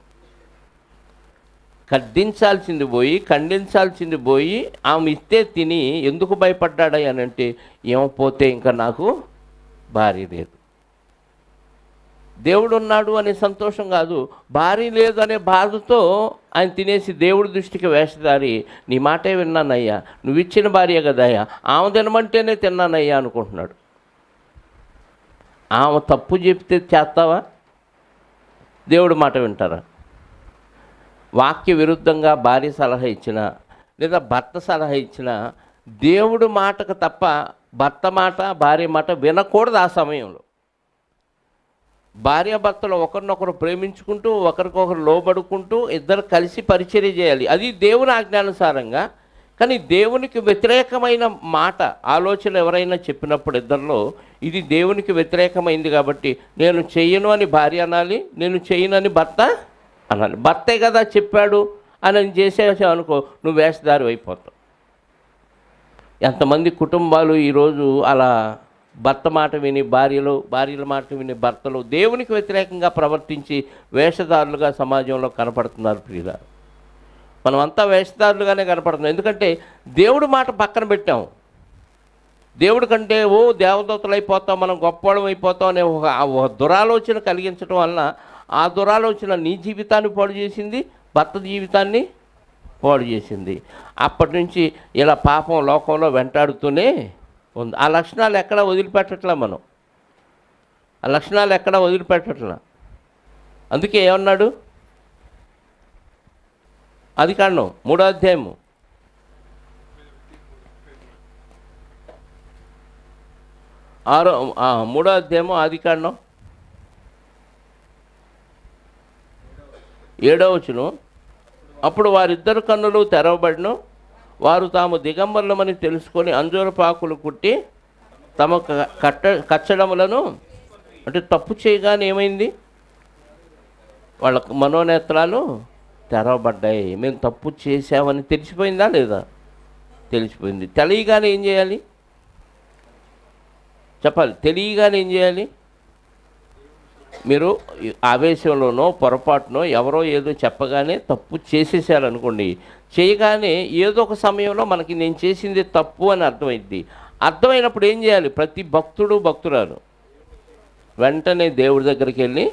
S1: ఖండించాల్సింది పోయి ఆమె ఇస్తే తిని ఎందుకు భయపడ్డాడు అని అంటే, ఏమపోతే ఇంకా నాకు భార్య లేదు. దేవుడు ఉన్నాడు అనే సంతోషం కాదు, భార్య లేదు అనే బాధతో ఆయన తినేసి దేవుడి దృష్టికి వేషధారి. నీ మాటే విన్నానయ్యా, నువ్వు ఇచ్చిన భార్య కదయ్యా, ఆమె తినమంటేనే తిన్నానయ్యా అనుకుంటున్నాడు. ఆమె తప్పు చెప్తే చేస్తావా? దేవుడి మాట వింటారా? వాక్య విరుద్ధంగా భార్య సలహా ఇచ్చినా లేదా భర్త సలహా ఇచ్చినా దేవుడు మాటకు తప్ప భర్త మాట భార్య మాట వినకూడదు. ఆ సమయంలో భార్యాభర్తలు ఒకరినొకరు ప్రేమించుకుంటూ ఒకరికొకరు లోబడుకుంటూ ఇద్దరు కలిసి పరిచర్య చేయాలి. అది దేవుని ఆజ్ఞానుసారంగా. కానీ దేవునికి వ్యతిరేకమైన మాట ఆలోచన ఎవరైనా చెప్పినప్పుడు ఇద్దరిలో ఇది దేవునికి వ్యతిరేకమైంది కాబట్టి నేను చెయ్యను అని భార్య అనాలి, నేను చెయ్యనని భర్త అనాలి. భర్తే కదా చెప్పాడు అని చేసేసావు అనుకో, నువ్వు వేషధారి అయిపోతావు. ఎంతమంది కుటుంబాలు ఈరోజు అలా భర్త మాట విని భార్యల మాట విని భర్తలు దేవునికి వ్యతిరేకంగా ప్రవర్తించి వేషధారులుగా సమాజంలో కనపడుతున్నారు. ప్రియుల, మనం అంతా వేషధారులుగానే కనపడుతున్నాం. ఎందుకంటే దేవుడు మాట పక్కన పెట్టాం. దేవుడి కంటే దేవదూతలు అయిపోతాం, మనం గొప్పవాళ్ళం అయిపోతాం అనే ఒక దురాలోచన కలిగించడం వలన ఆ దురాలోచన నీ జీవితాన్ని పాడు చేసింది, భర్త జీవితాన్ని పాడు చేసింది. అప్పటి నుంచి ఇలా పాపం లోకంలో వెంటాడుతూనే ఉంది. ఆ లక్షణాలు ఎక్కడ వదిలిపెట్టట్లా మనం, ఆ లక్షణాలు ఎక్కడ వదిలిపెట్టట్లా. అందుకే ఏమన్నాడు? ఆదికాండం 3వ అధ్యాయము 3వ అధ్యాయము ఆదికాండం 7వ వచనం. అప్పుడు వారిద్దరు కన్నులు తెరవబడిను, వారు తాము దిగంబరులమని తెలుసుకొని అంజూరపాకులు కుట్టి తమ కచ్చడములను, అంటే తప్పు చేయగానే ఏమైంది? వాళ్ళ మనోనేత్రాలు తెరవబడ్డాయి. మేము తప్పు చేసామని తెలిసిపోయిందా లేదా? తెలిసిపోయింది. తెలియగానే ఏం చేయాలి చెప్పాలి? తెలియగానే ఏం చేయాలి? మీరు ఆవేశంలోనో పొరపాటునో ఎవరో ఏదో చెప్పగానే తప్పు చేసేసారనుకోండి, చేయగానే ఏదో ఒక సమయంలో మనకి నేను చేసింది తప్పు అని అర్థమైంది. అర్థమైనప్పుడు ఏం చేయాలి? ప్రతి భక్తురాలు వెంటనే దేవుడి దగ్గరికి వెళ్ళి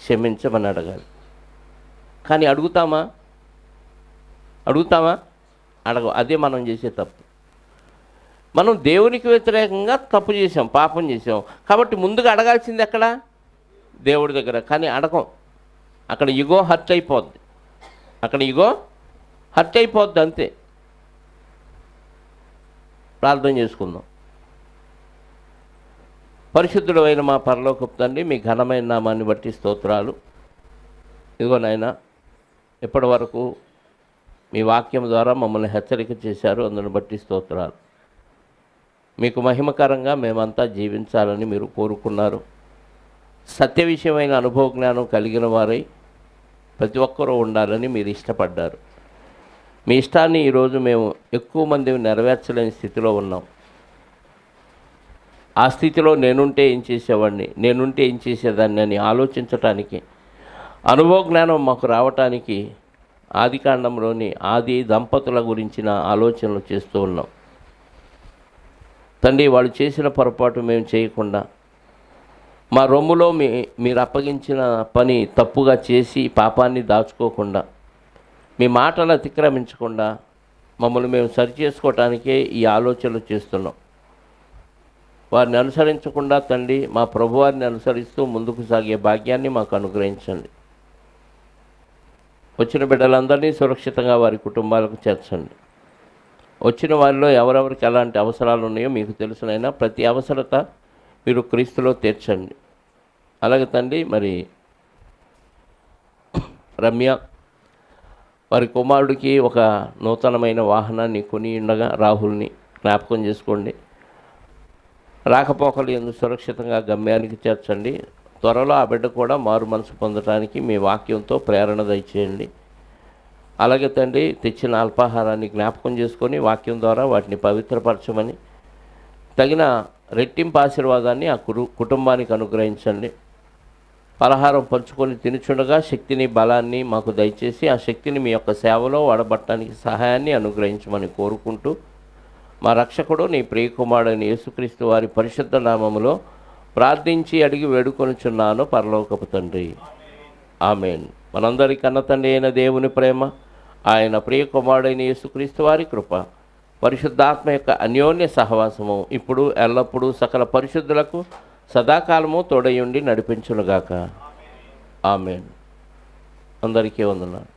S1: క్షమించమని అడగాలి. కానీ అడుగుతామా? అదే మనం చేసే తప్పు. మనం దేవునికి వ్యతిరేకంగా తప్పు చేసాం, పాపం చేసాం కాబట్టి ముందుగా అడగాల్సింది ఎక్కడ? దేవుడి దగ్గర. కానీ అడగం. అక్కడ ఇగో హర్ట్ అయిపోద్ది, అంతే. ప్రార్థన చేసుకుందాం. పరిశుద్ధుడు అయిన మా పరలోకపు తండ్రి, మీ ఘనమైన నామాన్ని బట్టి స్తోత్రాలు. ఇదిగో నాయన, ఇప్పటి వరకు మీ వాక్యం ద్వారా మమ్మల్ని హెచ్చరిక చేశారు, అందుని బట్టి స్తోత్రాలు. మీకు మహిమకరంగా మేమంతా జీవించాలని మీరు కోరుకున్నారు. సత్య విషయమైన అనుభవ జ్ఞానం కలిగిన వారై ప్రతి ఒక్కరూ ఉండాలని మీరు ఇష్టపడ్డారు. మీ ఇష్టాన్ని ఈరోజు మేము ఎక్కువ మంది నెరవేర్చలేని స్థితిలో ఉన్నాం. ఆ స్థితిలో నేనుంటే ఏం చేసేవాడిని, నేనుంటే ఏం చేసేదాన్ని అని ఆలోచించటానికి, అనుభవ జ్ఞానం మాకు రావటానికి ఆదికాండంలోని ఆది దంపతుల గురించిన ఆలోచనలు చేస్తూ ఉన్నాం. తండ్రి, వాళ్ళు చేసిన పొరపాటు మేము చేయకుండా, మా రొమ్ములో మీరు అప్పగించిన పని తప్పుగా చేసి పాపాన్ని దాచుకోకుండా, మీ మాటలు అతిక్రమించకుండా మమ్మల్ని మేము సరిచేసుకోవటానికే ఈ ఆలోచనలు చేస్తున్నాం. వారిని అనుసరించకుండా తండ్రి, మా ప్రభువారిని అనుసరిస్తూ ముందుకు సాగే భాగ్యాన్ని మాకు అనుగ్రహించండి. వచ్చిన బిడ్డలందరినీ సురక్షితంగా వారి కుటుంబాలకు చేర్చండి. వచ్చిన వారిలో ఎవరెవరికి ఎలాంటి అవసరాలు ఉన్నాయో మీకు తెలుసునైనా ప్రతి అవసరత మీరు క్రీస్తులో తీర్చండి. అలాగే తండ్రి, మరి రమ్య వారి కుమారుడికి ఒక నూతనమైన వాహనాన్ని కొని ఉండగా రాహుల్ని జ్ఞాపకం చేసుకోండి. రాకపోకలు ఎందుకు సురక్షితంగా గమ్యానికి చేర్చండి. త్వరలో ఆ బిడ్డ కూడా మారు మనసు పొందడానికి మీ వాక్యంతో ప్రేరణ దయచేయండి. అలాగే తండ్రి, తెచ్చిన అల్పాహారాన్ని జ్ఞాపకం చేసుకొని వాక్యం ద్వారా వాటిని పవిత్రపరచమని, తగిన రెట్టింపు ఆశీర్వాదాన్ని ఆ కుటుంబానికి అనుగ్రహించండి. పలహారం పంచుకొని తినుచుండగా శక్తిని, బలాన్ని మాకు దయచేసి ఆ శక్తిని మీ యొక్క సేవలో వాడబట్టడానికి సహాయాన్ని అనుగ్రహించమని కోరుకుంటూ, మా రక్షకుడు నీ ప్రియకుమారుడైన యేసుక్రీస్తు వారి పరిశుద్ధ నామములో ప్రార్థించి అడిగి వేడుకొనుచున్నాను పరలోకపు తండ్రి. ఆమేన్. మనందరి కన్న తండ్రి అయిన దేవుని ప్రేమ, ఆయన ప్రియకుమారుడైన యేసుక్రీస్తు వారి కృప, పరిశుద్ధాత్మ యొక్క అన్యోన్య సహవాసము ఇప్పుడు ఎల్లప్పుడూ సకల పరిశుద్ధులకు సదాకాలము తోడయుండి నడిపించునుగాక. ఆమేన్. అందరికీ వందనాలు.